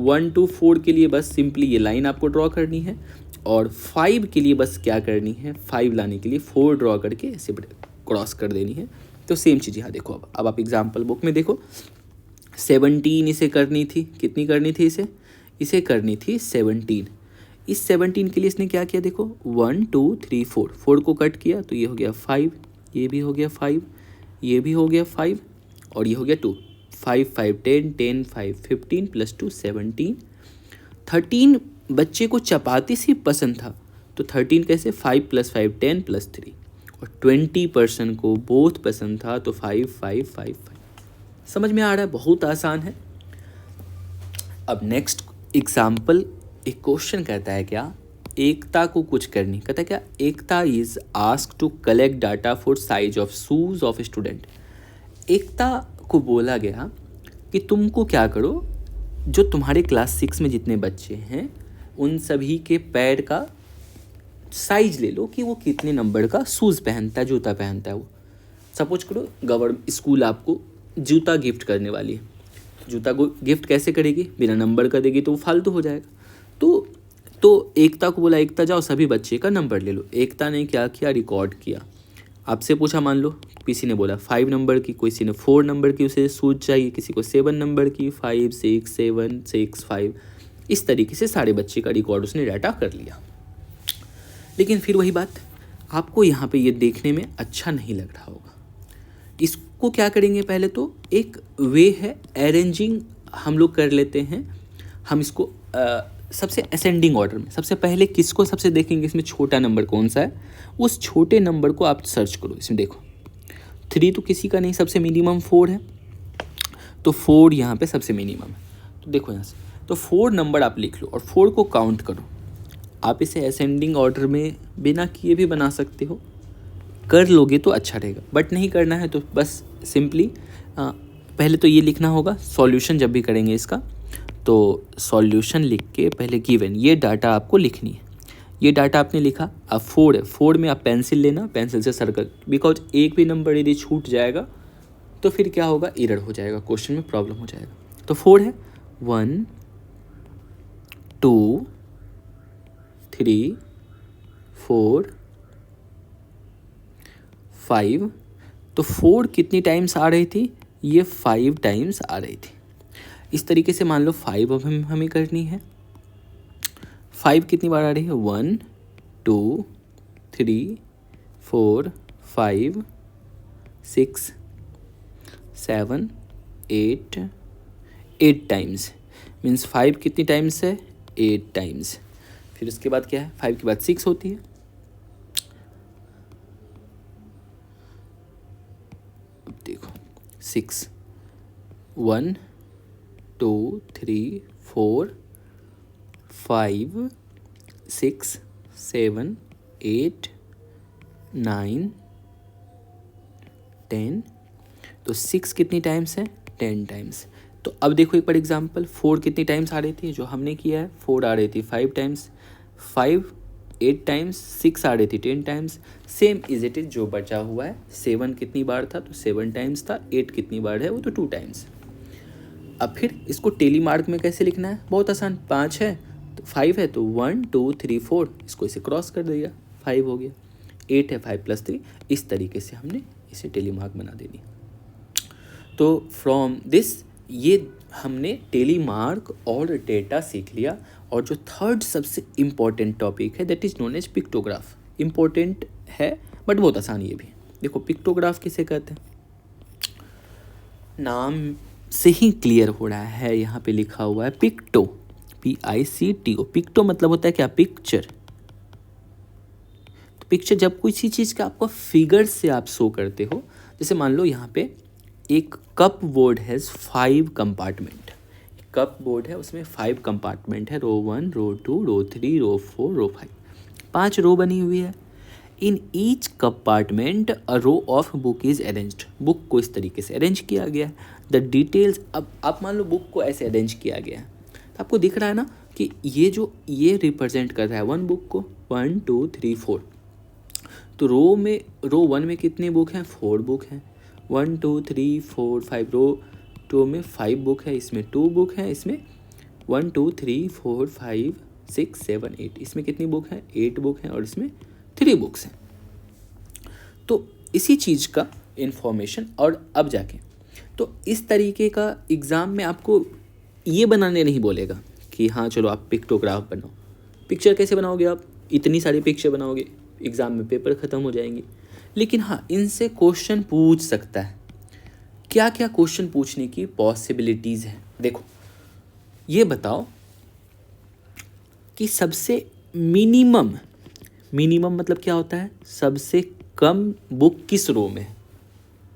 1 2 4 के लिए बस सिंपली ये लाइन आपको ड्रॉ करनी है, और 5 के लिए बस क्या करनी है, 5 लाने के लिए 4 ड्रॉ करके ऐसे क्रॉस कर देनी है। तो सेम चीज़ यहाँ देखो, अब आप एग्जाम्पल बुक में देखो, 17 इसे करनी थी, कितनी करनी थी इसे करनी थी 17। इस 17 के लिए इसने क्या किया देखो 1 2 3 4, 4 को कट किया तो ये हो गया 5, ये भी हो गया 5, ये भी हो गया 5 और ये हो गया 2, 5 5 10 10 5 15 + 2 17। 13 बच्चे को चपाती सी पसंद था, तो तो 13 कैसे, 5 + 5 10 + 3, और 20% को बोथ पसंद था तो 5 5 5 5। समझ में आ रहा है, बहुत आसान है। अब नेक्स्ट एग्जाम्पल, एक क्वेश्चन कहता है क्या, एकता को कुछ करनी, कहता है क्या, Ekta is asked to collect data for size of shoes of student. Ekta को बोला गया कि तुमको क्या करो, जो तुम्हारे क्लास 6 में जितने बच्चे हैं उन सभी के पैर का साइज ले लो कि वो कितने नंबर का शूज़ पहनता है, जूता पहनता है। वो सपोज करो गवर्नमेंट स्कूल आपको जूता गिफ्ट करने वाली है, जूता को गिफ्ट कैसे करेगी, बिना नंबर का देगी तो वो फालतू हो जाएगा। तो एकता को बोला, एकता जाओ सभी बच्चे का नंबर ले लो। एकता ने क्या किया, रिकॉर्ड किया। आपसे पूछा, मान लो किसी ने बोला 5 नंबर की, किसी ने 4 नंबर की उसे शूज चाहिए, किसी को 7 नंबर की, 5 6 7 6 5, इस तरीके से सारे बच्चे का रिकॉर्ड उसने डाटा कर लिया। लेकिन फिर वही बात, आपको यहाँ पे ये देखने में अच्छा नहीं लग रहा होगा। इसको क्या करेंगे, पहले तो एक वे है अरेंजिंग, हम लोग कर लेते हैं। हम इसको सबसे असेंडिंग ऑर्डर में, सबसे पहले किसको सबसे देखेंगे, इसमें छोटा नंबर कौन सा है, उस छोटे नंबर को आप सर्च करो। इसमें देखो 3 तो किसी का नहीं, सबसे मिनिमम 4 है, तो 4 यहाँ पे सबसे मिनिमम है। तो देखो यहाँ से, तो 4 नंबर आप लिख लो और 4 को काउंट करो। आप इसे असेंडिंग ऑर्डर में बिना किए भी बना सकते हो, कर लोगे तो अच्छा रहेगा, बट नहीं करना है तो बस सिंपली पहले तो ये लिखना होगा। सॉल्यूशन जब भी करेंगे इसका, तो सॉल्यूशन लिख के पहले गिवन ये डाटा आपको लिखनी है। ये डाटा आपने लिखा, अब 4 है, 4 में आप पेंसिल लेना, पेंसिल से सर्कल, बिकॉज एक भी नंबर यदि छूट जाएगा तो फिर क्या होगा, एरर हो जाएगा, क्वेश्चन में प्रॉब्लम हो जाएगा। तो 4 है, 1 2 3 4 5। तो 4 कितनी टाइम्स आ रही थी, ये 5 टाइम्स आ रही थी। इस तरीके से मान लो 5 अब हमें करनी है। 5 कितनी बार आ रही है, 1 2 3 4 5 6 7 8 टाइम्स, मीन्स 5 कितनी टाइम्स है, 8 टाइम्स। फिर उसके बाद क्या है, 5 के बाद 6 होती है। अब देखो 6, 1 2 3 4 5 6 7 8 9 10। तो 6 कितनी टाइम्स है, 10 टाइम्स। तो अब देखो एक बार एग्जांपल, 4 कितनी टाइम्स आ रही थी, जो हमने किया है 4 आ रही थी 5 टाइम्स, 5 8 टाइम्स, 6 आ रही थी 10 times. Same is it is जो बचा हुआ है, 7 कितनी बार था, तो 7 टाइम्स था, 8 कितनी बार है, वो तो 2 टाइम्स। अब फिर इसको टेली मार्क में कैसे लिखना है, बहुत आसान, 5 है तो 5 है तो 1 2 3 4, इसको इसे क्रॉस कर दिया, 5 हो गया। 8 है, 5 + 3, इस तरीके से हमने इसे टेली मार्क बना देनी। तो फ्रॉम दिस ये हमने टेली मार्क और डेटा सीख लिया। और जो थर्ड सबसे इम्पॉर्टेंट टॉपिक है that is known as pictograph. Important है बट बहुत आसान ये भी। देखो पिक्टोग्राफ किसे कहते हैं, नाम से ही क्लियर हो रहा है, यहाँ पे लिखा हुआ है पिक्टो, PICTO। पिक्टो मतलब होता है क्या, पिक्चर। तो पिक्चर जब किसी चीज़ का आपको फिगर से आप शो करते हो, जैसे मान लो यहाँ पे एक cup board has 5 compartment. Cup board है, उसमें 5 कंपार्टमेंट है, रो 1 रो 2 रो 3 रो 4 रो 5, 5 रो बनी हुई है। In each compartment a row of book is arranged. Book को इस तरीके से अरेंज किया गया है। द डिटेल्स, अब आप मान लो बुक को ऐसे अरेंज किया गया है, तो आपको दिख रहा है ना कि ये रिप्रेजेंट कर रहा है 1 बुक को, 1 2 3 4। तो रो 1 में कितनी बुक हैं, 4 बुक हैं, 1 2 3 4 5। रो 2 में 5 बुक है, इसमें 2 बुक है, इसमें 1 2 3 4 5 6 7 8, इसमें कितनी बुक है, 8 बुक हैं, और इसमें 3 बुक्स हैं। तो इसी चीज़ का इन्फॉर्मेशन, और अब जाके तो इस तरीके का एग्ज़ाम में आपको ये बनाने नहीं बोलेगा कि हाँ चलो आप पिक्टोग्राफ बनाओ। पिक्चर कैसे बनाओगे आप, इतनी सारी पिक्चर बनाओगे, एग्ज़ाम में पेपर ख़त्म हो जाएंगे। लेकिन हाँ, इनसे क्वेश्चन पूछ सकता है। क्या क्या क्वेश्चन पूछने की पॉसिबिलिटीज़ है, देखो ये बताओ कि सबसे मिनिमम मिनिमम मतलब क्या होता है, सबसे कम बुक किस रो में है।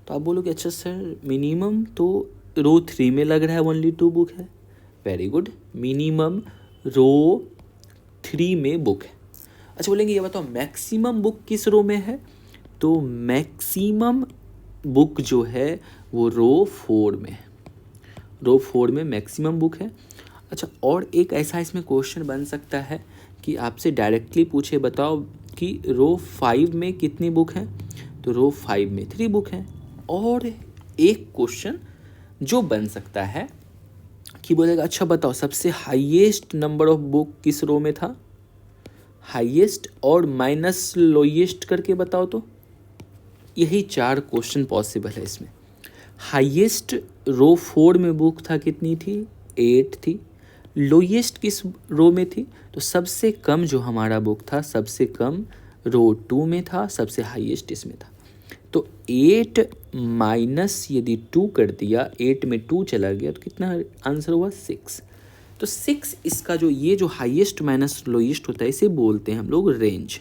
तो आप बोलोगे अच्छा सर मिनिमम तो रो 3 में लग रहा है, ओनली 2 बुक है। वेरी गुड, मिनिमम रो 3 में बुक है। अच्छा बोलेंगे ये बताओ मैक्सिमम बुक किस रो में है, तो मैक्सिमम बुक जो है वो रो 4 में है। रो 4 में मैक्सिमम बुक है। अच्छा और एक ऐसा इसमें क्वेश्चन बन सकता है कि आपसे डायरेक्टली पूछे बताओ कि रो 5 में कितनी बुक है, तो रो 5 में 3 बुक हैं। और एक क्वेश्चन जो बन सकता है कि बोलेगा अच्छा बताओ सबसे हाईएस्ट नंबर ऑफ बुक किस रो में था, हाईएस्ट और माइनस लोएस्ट करके बताओ। तो यही 4 क्वेश्चन पॉसिबल है इसमें। हाईएस्ट रो 4 में बुक था कितनी थी, 8 थी। लोएस्ट किस रो में थी, तो सबसे कम जो हमारा बुक था सबसे कम रो 2 में था, सबसे हाईएस्ट इसमें था। तो 8 माइनस यदि 2 कर दिया, 8 में 2 चला गया तो कितना आंसर हुआ 6। तो 6 इसका जो ये जो हाईएस्ट माइनस लोएस्ट होता है इसे बोलते हैं हम लोग रेंज।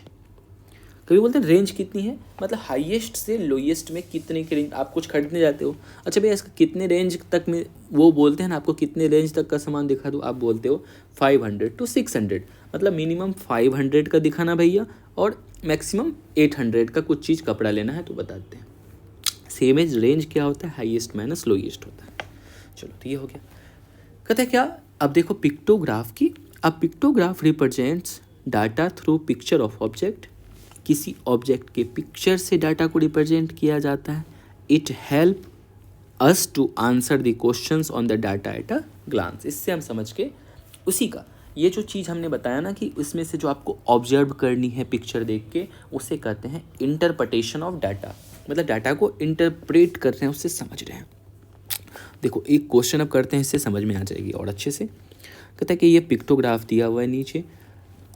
कभी बोलते हैं रेंज कितनी है, मतलब हाईएस्ट से लोएस्ट में कितने की रेंज। आप कुछ खरीदने जाते हो, अच्छा भैया इसका कितने रेंज तक में, वो बोलते हैं ना आपको कितने रेंज तक का सामान दिखा दो, आप बोलते हो 500 to 600, मतलब मिनिमम 500 का दिखाना भैया और मैक्सिमम 800 का कुछ चीज़ कपड़ा लेना है तो बताते हैं। सेम एज रेंज क्या होता है, हाईएस्ट माइनस लोएस्ट होता है। चलो तो ये हो गया। कहते हैं क्या, अब देखो पिक्टोग्राफ की। अब pictograph represents data through picture of object. किसी ऑब्जेक्ट के पिक्चर से डाटा को रिप्रेजेंट किया जाता है। It help us to answer the questions on the data at a glance. इससे हम समझ के उसी का ये जो चीज़ हमने बताया ना कि इसमें से जो आपको ऑब्जर्व करनी है पिक्चर देख के, उसे कहते हैं इंटरप्रिटेशन ऑफ डाटा। मतलब डाटा को इंटरप्रेट कर रहे हैं, उससे समझ रहे हैं। देखो एक क्वेश्चन अब करते हैं, इससे समझ में आ जाएगी और अच्छे से। कहता है कि ये पिक्टोग्राफ दिया हुआ है नीचे,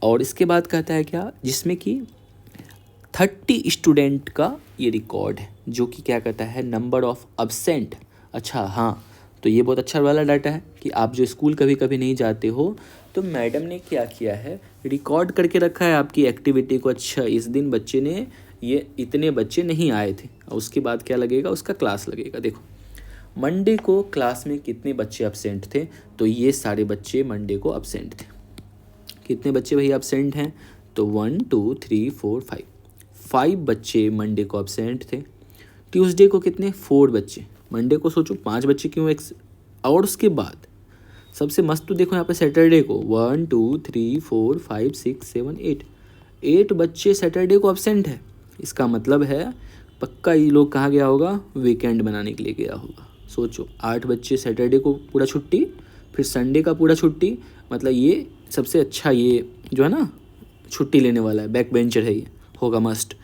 और इसके बाद कहता है क्या, जिसमें कि 30 स्टूडेंट का ये रिकॉर्ड है, जो कि क्या कहता है नंबर ऑफ अब्सेंट। अच्छा हाँ, तो ये बहुत अच्छा वाला डाटा है कि आप जो स्कूल कभी कभी नहीं जाते हो तो मैडम ने क्या किया है, रिकॉर्ड करके रखा है आपकी एक्टिविटी को। अच्छा इस दिन बच्चे ने ये इतने बच्चे नहीं आए थे, और उसके बाद क्या लगेगा, उसका क्लास लगेगा। देखो मंडे को क्लास में कितने बच्चे अब्सेंट थे, तो ये सारे बच्चे मंडे को अब्सेंट थे। कितने बच्चे भैया अब्सेंट हैं, तो 1 2 3 4 5 बच्चे मंडे को अब्सेंट थे। ट्यूसडे को कितने, 4 बच्चे। मंडे को सोचो 5 बच्चे क्यों और उसके बाद सबसे मस्त तो देखो यहाँ पे सैटरडे को 1 2 3 4 5 6 7 8 बच्चे सैटरडे को अब्सेंट है। इसका मतलब है पक्का ये लोग कहाँ गया होगा, वीकेंड बनाने के लिए गया होगा। सोचो 8 बच्चे सैटरडे को पूरा छुट्टी, फिर संडे का पूरा छुट्टी, मतलब ये सबसे अच्छा ये जो है ना छुट्टी लेने वाला है, बैक बेंचर है, ये होगा मस्ट।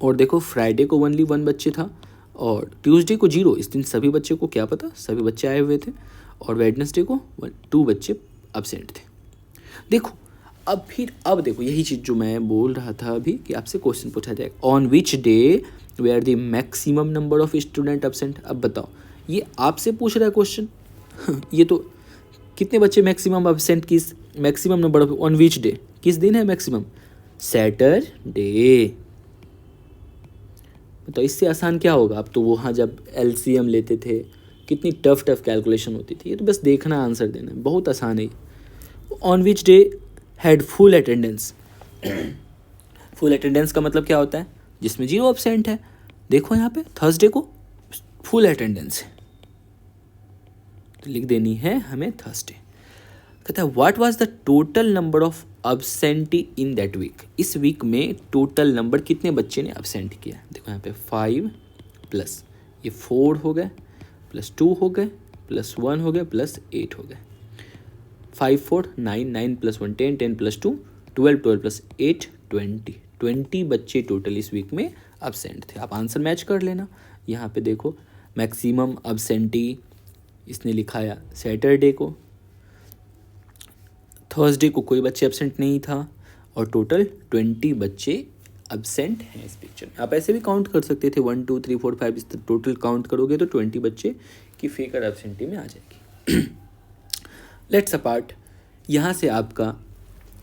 और देखो फ्राइडे को ओनली 1 बच्चे था, और ट्यूसडे को 0। इस दिन सभी बच्चे को क्या पता, सभी बच्चे आए हुए थे। और वेडनेसडे को 2 बच्चे अब्सेंट थे। देखो अब देखो यही चीज़ जो मैं बोल रहा था अभी कि आपसे क्वेश्चन पूछा जाएगा, on which day were the maximum number of student absent. अब बताओ ये आपसे पूछ रहा है क्वेश्चन ये तो कितने बच्चे मैक्सिमम अब्सेंट, किस maximum number of, on which day, किस दिन है मैक्सिमम, सैटरडे। तो इससे आसान क्या होगा, अब तो वहाँ जब एलसीएम लेते थे कितनी टफ कैलकुलेशन होती थी, ये तो बस देखना आंसर देना, बहुत आसान है। On which day had full attendance. Full attendance का मतलब क्या होता है, जिसमें 0 अब्सेंट है। देखो यहाँ पे थर्सडे को फुल अटेंडेंस है, तो लिख देनी है हमें थर्सडे। कहता है what was the total number of absentee in that week. इस वीक में टोटल नंबर कितने बच्चे ने अब्सेंट किया। देखो यहाँ पे 5 प्लस ये 4 हो गए, प्लस 2 हो गए, प्लस 1 हो गए, प्लस 8 हो गए। 5 4 9 9 प्लस 1 10 10 प्लस 2 12 12 प्लस 8 20 बच्चे टोटल इस वीक में अब्सेंट थे। आप आंसर मैच कर लेना। यहाँ पे देखो मैक्सिमम अब्सेंटी इसने लिखाया सैटरडे को, थर्सडे को कोई बच्चे एब्सेंट नहीं था, और टोटल 20 बच्चे एब्सेंट हैं इस पिक्चर में। आप ऐसे भी काउंट कर सकते थे 1 2 3 4 5, इस टोटल काउंट करोगे तो 20 बच्चे की फिगर एब्सेंटी में आ जाएगी। लेट्स अपार्ट, यहाँ से आपका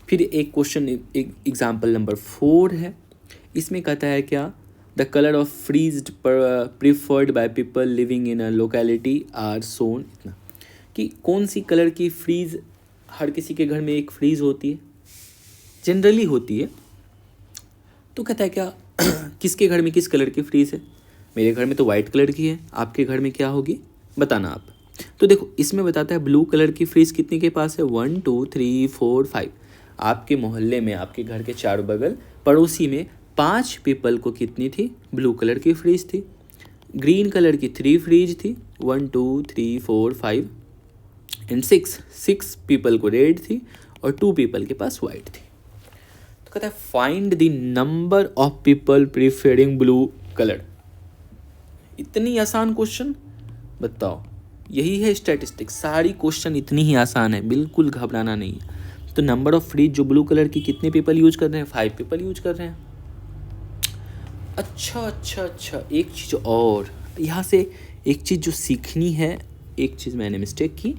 फिर एक क्वेश्चन एग्जाम्पल नंबर 4 है, इसमें कहता है क्या, the colour of fridge preferred by people living in a locality are shown, इतना कि कौन सी कलर की फ्रीज, हर किसी के घर में एक फ्रीज होती है, जनरली होती है, तो कहता है क्या किसके घर में किस कलर की फ्रीज है, मेरे घर में तो वाइट कलर की है, आपके घर में क्या होगी बताना आप। तो देखो इसमें बताता है ब्लू कलर की फ्रीज कितने के पास है, 1 2 3 4 5, आपके मोहल्ले में आपके घर के चारों बगल पड़ोसी में 5 पीपल को कितनी थी, ब्लू कलर की फ्रीज थी। ग्रीन कलर की 3 फ्रीज थी, 1 2 3 4 5 एंड 6 पीपल को रेड थी और 2 पीपल के पास वाइट थी। तो कहता है find the number of people preferring blue colour. इतनी आसान क्वेश्चन, बताओ, यही है स्टैटिस्टिक्स, सारी क्वेश्चन इतनी ही आसान है, बिल्कुल घबराना नहीं है। तो नंबर ऑफ फ्रीज जो ब्लू कलर की कितने पीपल यूज कर रहे हैं, 5 पीपल यूज कर रहे हैं। अच्छा, एक चीज़ और यहाँ से, एक चीज़ जो सीखनी है, एक चीज़ मैंने मिस्टेक की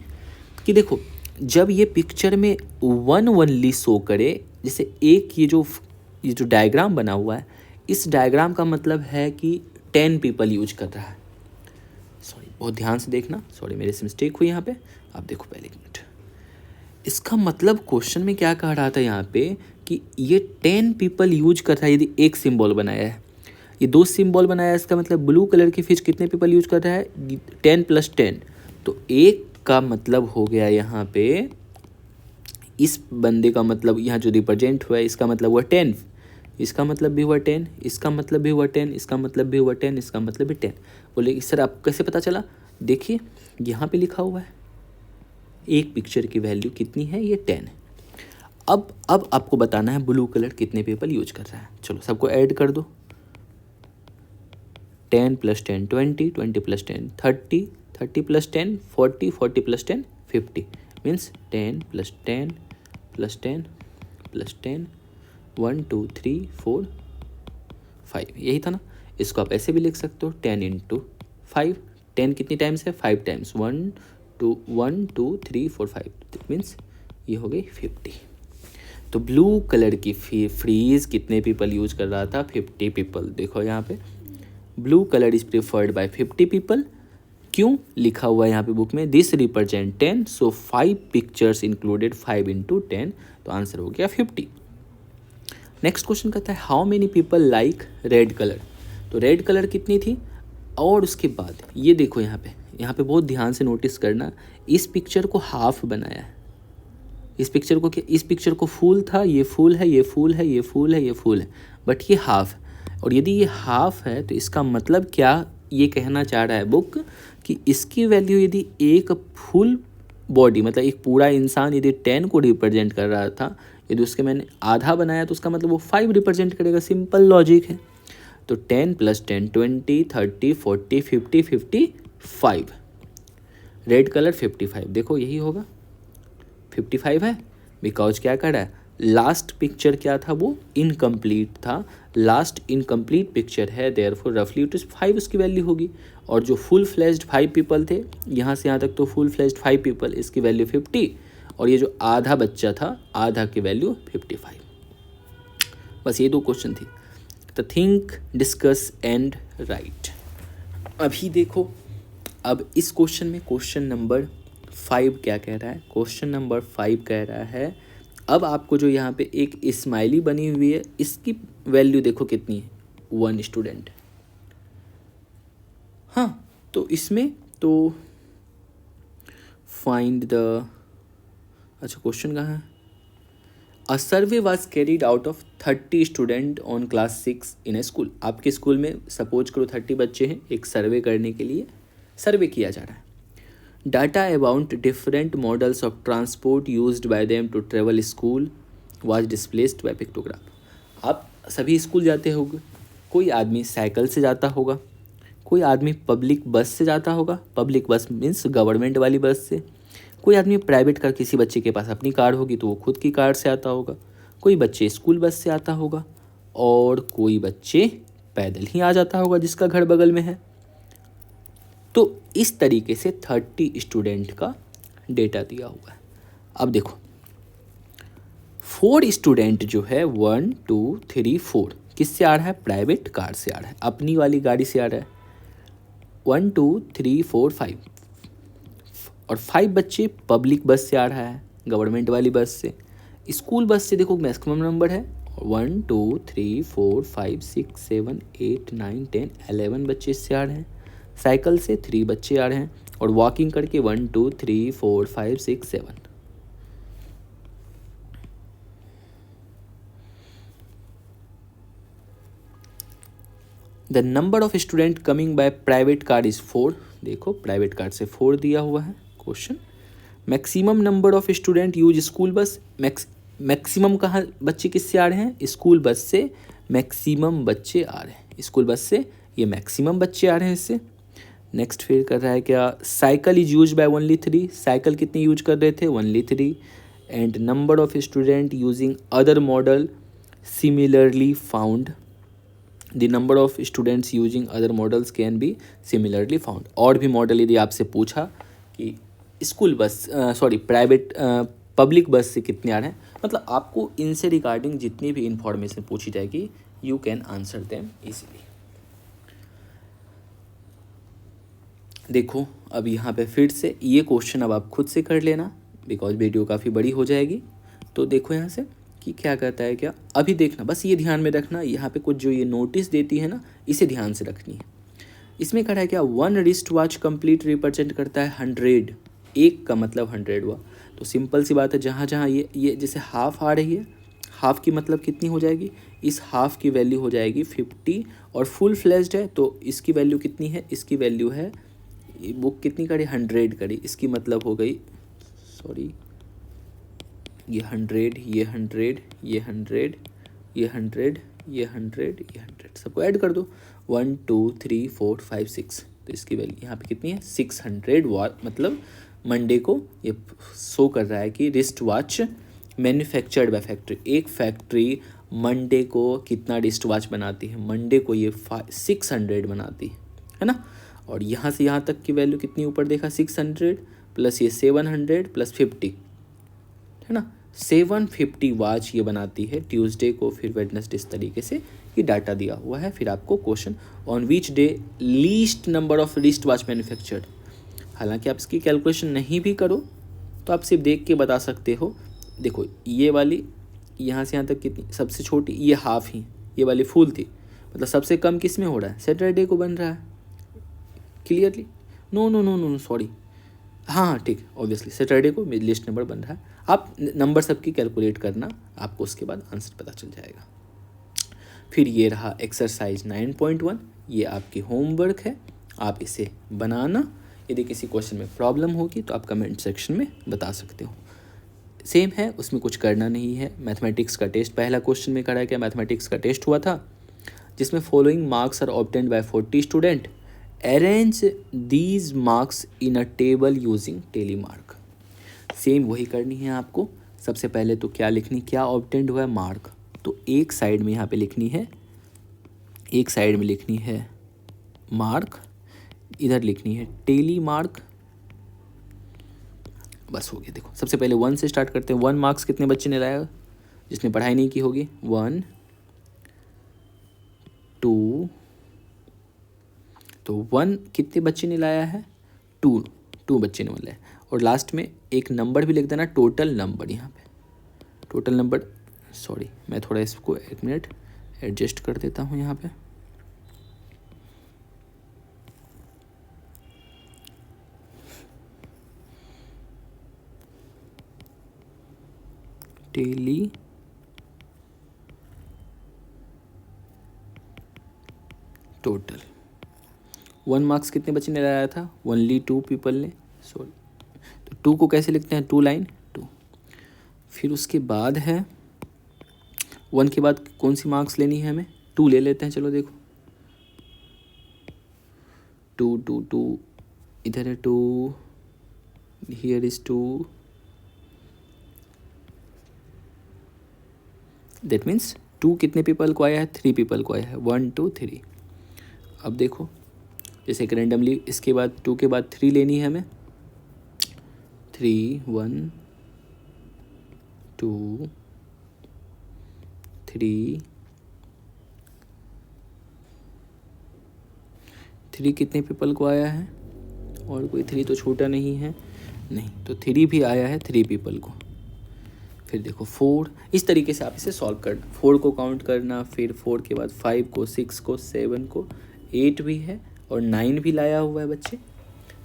कि देखो जब ये पिक्चर में 1 ओनली शो करे, जैसे एक ये जो डायग्राम बना हुआ है, इस डायग्राम का मतलब है कि 10 पीपल यूज कर रहा है। सॉरी, बहुत ध्यान से देखना, सॉरी मेरे से मिस्टेक हुई यहाँ पे। आप देखो पहले एक मिनट, इसका मतलब क्वेश्चन में क्या कह रहा था यहाँ पे कि ये 10 पीपल यूज कर रहा है। यदि एक सिंबल बनाया है, ये 2 सिंबल बनाया है, इसका मतलब ब्लू कलर की फिश कितने पीपल यूज कर रहा है, 10 + 10। तो एक का मतलब हो गया यहाँ पे, इस बंदे का मतलब यहाँ जो रिप्रेजेंट हुआ है, इसका मतलब हुआ 10, इसका मतलब भी हुआ 10, इसका मतलब भी हुआ 10, इसका मतलब भी हुआ 10, इसका मतलब भी 10। बोले सर आप कैसे पता चला, देखिए यहाँ पे लिखा हुआ है एक पिक्चर की वैल्यू कितनी है, ये 10 है। अब आपको बताना है ब्लू कलर कितने पीपल यूज कर रहा है। चलो सबको ऐड कर दो, 10 + 10 20, 20 + 10 30, 30 + 10 40, 40 + 10 50, मीन्स 10 + 10 + 10 + 10 1 2 3 4 5, यही था ना। इसको आप ऐसे भी लिख सकते हो 10 × 5, 10 कितनी टाइम्स है, 5 टाइम्स, 1 2 3 4 5, मीन्स ये हो गई 50। तो ब्लू कलर की फ्रीज कितने पीपल यूज कर रहा था, 50 पीपल। देखो यहाँ पे blue colour is preferred by 50 people, क्यों लिखा हुआ है यहाँ पे बुक में, this represent 10, so 5 pictures included, 5 × 10, तो आंसर हो गया 50। नेक्स्ट क्वेश्चन कहता है how many people like red colour. तो रेड कलर कितनी थी, और उसके बाद ये देखो यहाँ पे बहुत ध्यान से नोटिस करना, इस पिक्चर को हाफ बनाया है। इस पिक्चर को क्या, इस पिक्चर को फूल था, ये फूल है, ये फूल है, ये फूल है, ये फूल है, बट ये हाफ है। और यदि ये हाफ है तो इसका मतलब क्या ये कहना चाह रहा है बुक कि इसकी वैल्यू यदि एक फुल बॉडी, मतलब एक पूरा इंसान यदि 10 को रिप्रेजेंट कर रहा था, यदि उसके मैंने आधा बनाया तो उसका मतलब वो 5 रिप्रेजेंट करेगा। सिंपल लॉजिक है। तो 10 + 10 20 30 40 50 55, रेड कलर 55, देखो यही होगा 55 है, बिकॉज क्या कर रहा है, लास्ट पिक्चर क्या था, वो इनकम्प्लीट था, लास्ट इनकम्प्लीट पिक्चर है, देयरफॉर रफली इट इज 5 उसकी वैल्यू होगी। और जो फुल फ्लेज्ड 5 पीपल थे, यहाँ से यहाँ तक तो फुल फ्लेज्ड 5 पीपल, इसकी वैल्यू 50, और ये जो आधा बच्चा था, आधा की वैल्यू 55। बस ये 2 क्वेश्चन थी। तो थिंक, डिस्कस एंड राइट। अभी देखो, अब इस क्वेश्चन में क्वेश्चन नंबर 5 क्या कह रहा है, क्वेश्चन नंबर 5 कह रहा है, अब आपको जो यहाँ पे एक स्माइली बनी हुई है, इसकी वैल्यू देखो कितनी है, 1 स्टूडेंट। हाँ, तो इसमें तो फाइंड द, अच्छा क्वेश्चन कहाँ है, a survey was carried out of 30 student on class 6 in a school. आपके स्कूल में सपोज करो 30 बच्चे हैं, एक सर्वे करने के लिए सर्वे किया जा रहा है। Data about different models of transport used by them to travel school was displaced by pictograph. आप सभी स्कूल जाते होंगे, कोई आदमी साइकिल से जाता होगा, कोई आदमी पब्लिक बस से जाता होगा, पब्लिक बस मीन्स गवर्नमेंट वाली बस से, कोई आदमी प्राइवेट कार, किसी बच्चे के पास अपनी कार होगी तो वो खुद की कार से आता होगा, कोई बच्चे स्कूल बस से आता होगा, और कोई बच्चे पैदल ही आ जाता होगा जिसका घर बगल में है। तो इस तरीके से 30 स्टूडेंट का डेटा दिया हुआ है। अब देखो 4 स्टूडेंट जो है 1 2 3 4 किससे आ रहा है? प्राइवेट कार से आ रहा है, अपनी वाली गाड़ी से आ रहा है। 1 2 3 4 5 और 5 बच्चे पब्लिक बस से आ रहा है, गवर्नमेंट वाली बस से। स्कूल बस से देखो मैक्सिमम नंबर है 1 2 3 4 5 6 7 8 9 10 11 बच्चे इससे आ रहे हैं। साइकिल से 3 बच्चे आ रहे हैं और वॉकिंग करके 1 2 3 4 5 6 7। The number of student coming by private car is 4। देखो प्राइवेट कार से 4 दिया हुआ है question. Maximum number of student use school bus, maximum कहाँ बच्चे किससे आ रहे हैं? स्कूल बस से मैक्सिमम बच्चे आ रहे हैं, स्कूल बस से ये मैक्सिमम बच्चे आ रहे हैं इससे। नेक्स्ट फिर कर रहा है क्या? Cycle is use by only 3, cycle कितनी यूज कर रहे थे? Only 3। And number of student using other model similarly found, the number of students using other models can be similarly found. और भी मॉडल यदि आपसे पूछा कि स्कूल बस प्राइवेट पब्लिक बस से कितने आ रहे हैं, मतलब आपको इनसे रिगार्डिंग जितनी भी इंफॉर्मेशन पूछी जाएगी you can answer them easily. देखो अब यहाँ पे फिर से ये क्वेश्चन अब आप खुद से कर लेना बिकॉज वीडियो काफ़ी बड़ी हो जाएगी। तो देखो यहाँ से कि क्या कहता है, क्या अभी देखना, बस ये ध्यान में रखना, यहाँ पे कुछ जो ये नोटिस देती है ना इसे ध्यान से रखनी है। इसमें कह रहा है क्या? 1 रिस्ट वॉच कंप्लीट रिप्रेजेंट करता है 100, एक का मतलब 100 हुआ। तो सिंपल सी बात है, जहाँ जहाँ ये जैसे हाफ आ रही है, हाफ की मतलब कितनी हो जाएगी? इस हाफ की वैल्यू हो जाएगी 50 और फुल फ्लेज्ड है तो इसकी वैल्यू कितनी है? इसकी वैल्यू है, बुक कितनी करी? 100 करी, इसकी मतलब हो गई ये 100 ये 100 ये 100 ये 100 ये 100 ये 100 सबको ऐड कर दो 1 2 3 4 5 6। तो इसकी वैल्यू यहाँ पे कितनी है? 600 वॉट, मतलब मंडे को ये शो कर रहा है कि wrist watch manufactured by factory, एक फैक्ट्री मंडे को कितना रिस्ट वॉच बनाती है? मंडे को ये 600 बनाती है ना। और यहाँ से यहाँ तक की वैल्यू कितनी ऊपर देखा? 600 प्लस ये 700 प्लस 50 है ना, 750 वॉच ये बनाती है ट्यूसडे को, फिर वेडनेसडे, इस तरीके से ये डाटा दिया हुआ है। फिर आपको question on which day least number of wrist watch manufactured, हालांकि आप इसकी कैलकुलेशन नहीं भी करो तो आप सिर्फ देख के बता सकते हो। देखो ये वाली यहाँ से यहाँ तक कितनी, सबसे छोटी ये हाफ ही, ये वाली फुल थी, मतलब सबसे कम किस में हो रहा है? सैटरडे को बन रहा है clearly. No no no no sorry, हाँ ठीक है, ऑब्वियसली सैटरडे को लिस्ट नंबर बन रहा है। आप नंबर सबकी कैलकुलेट करना, आपको उसके बाद आंसर पता चल जाएगा। फिर ये रहा एक्सरसाइज 9.1, ये आपकी होमवर्क है, आप इसे बनाना। यदि किसी क्वेश्चन में प्रॉब्लम होगी तो आप कमेंट सेक्शन में बता सकते हो। सेम है, उसमें कुछ करना नहीं है। मैथमेटिक्स का टेस्ट पहला क्वेश्चन में करा क्या? मैथमेटिक्स का टेस्ट हुआ था जिसमें following marks are obtained by 40 student, arrange these marks in a table using tally mark. Same वही करनी है आपको। सबसे पहले तो क्या लिखनी, क्या ऑब्टेंड हुआ है? मार्क। तो एक साइड में यहाँ पे लिखनी है, एक साइड में लिखनी है मार्क, इधर लिखनी है टेली मार्क, बस हो गया। देखो सबसे पहले 1 से स्टार्ट करते हैं। 1 मार्क्स कितने बच्चे ने लाया? जिसने पढ़ाई नहीं की होगी 1 2, तो 1 कितने बच्चे ने लाया है? 2 बच्चे ने लाया। और लास्ट में एक नंबर भी लिख देना, टोटल नंबर। यहाँ पे टोटल नंबर, सॉरी मैं थोड़ा इसको 1 मिनट एडजस्ट कर देता हूँ यहाँ पे। टेली टोटल 1 मार्क्स कितने बच्चे ने लाया था? ओनली 2 पीपल ने, सॉरी। तो 2 को कैसे लिखते हैं? 2 लाइन 2। फिर उसके बाद है 1 के बाद कौन सी मार्क्स लेनी है हमें? 2 ले लेते हैं, चलो देखो 2 2 2, इधर है 2, हियर इज 2, दैट मीन्स 2 कितने पीपल को आया है? 3 पीपल को आया है, 1 2 3। अब देखो जैसे एक रैंडमली इसके बाद 2 के बाद 3 लेनी है हमें, 3 1 2 थ्री कितने पीपल को आया है, और कोई थ्री तो छोटा नहीं है, नहीं, तो थ्री भी आया है थ्री पीपल को। फिर देखो फोर, इस तरीके से आप इसे सॉल्व करना, फोर को काउंट करना, फिर फोर के बाद फाइव को, सिक्स को, सेवन को, एट भी है और नाइन भी लाया हुआ है बच्चे।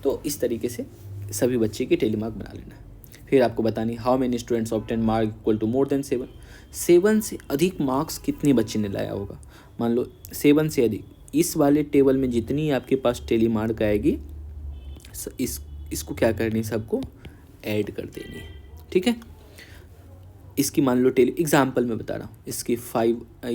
तो इस तरीके से सभी बच्चे की टेली मार्क बना लेना है। फिर आपको बतानी how many students obtain mark equal to more than seven, seven से अधिक मार्क्स कितने बच्चे ने लाया होगा। मान लो सेवन से अधिक, इस वाले टेबल में जितनी आपके पास टेली मार्क आएगी इसको क्या करनी है, सबको ऐड कर देनी है, ठीक है। इसकी मान लो टेली एग्जाम्पल में बता रहा हूँ, इसकी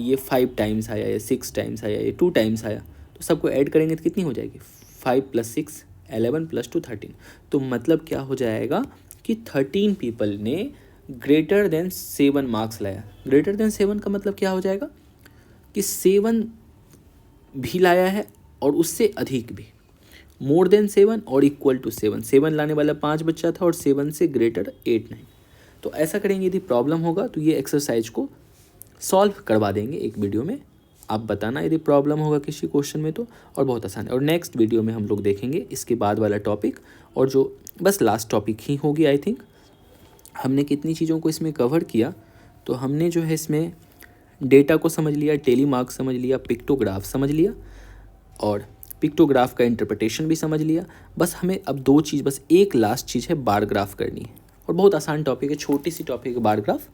ये 5 टाइम्स आया, या 6 टाइम्स आया, या 2 टाइम्स आया, तो सबको ऐड करेंगे तो कितनी हो जाएगी, 5 + 6 11 + 2 13। तो मतलब क्या हो जाएगा कि 13 पीपल ने ग्रेटर देन 7 मार्क्स लाया। ग्रेटर देन 7 का मतलब क्या हो जाएगा कि 7 भी लाया है और उससे अधिक भी, मोर देन 7 और इक्वल टू 7। 7 लाने वाला 5 बच्चा था और 7 से ग्रेटर 8 9। तो ऐसा करेंगे, यदि प्रॉब्लम होगा तो ये एक्सरसाइज को सॉल्व करवा देंगे एक वीडियो में। आप बताना यदि प्रॉब्लम होगा किसी क्वेश्चन में तो, और बहुत आसान है। और नेक्स्ट वीडियो में हम लोग देखेंगे इसके बाद वाला टॉपिक, और जो बस लास्ट टॉपिक ही होगी आई थिंक। हमने कितनी चीज़ों को इसमें कवर किया, तो हमने जो है इसमें डेटा को समझ लिया, टेली मार्क समझ लिया, पिक्टोग्राफ समझ लिया, और पिक्टोग्राफ का इंटरप्रिटेशन भी समझ लिया। बस हमें अब दो चीज़, बस एक लास्ट चीज़ है, बार ग्राफ करनी है। और बहुत आसान टॉपिक है, छोटी सी टॉपिक है बार ग्राफ।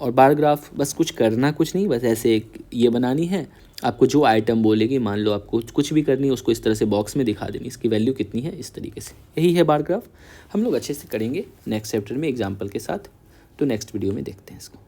और बार ग्राफ बस कुछ करना कुछ नहीं, बस ऐसे एक ये बनानी है, आपको जो आइटम बोलेगी, मान लो आपको कुछ भी करनी है, उसको इस तरह से बॉक्स में दिखा देनी, इसकी वैल्यू कितनी है, इस तरीके से। यही है बार ग्राफ। हम लोग अच्छे से करेंगे नेक्स्ट चैप्टर में एग्जाम्पल के साथ। तो नेक्स्ट वीडियो में देखते हैं इसको।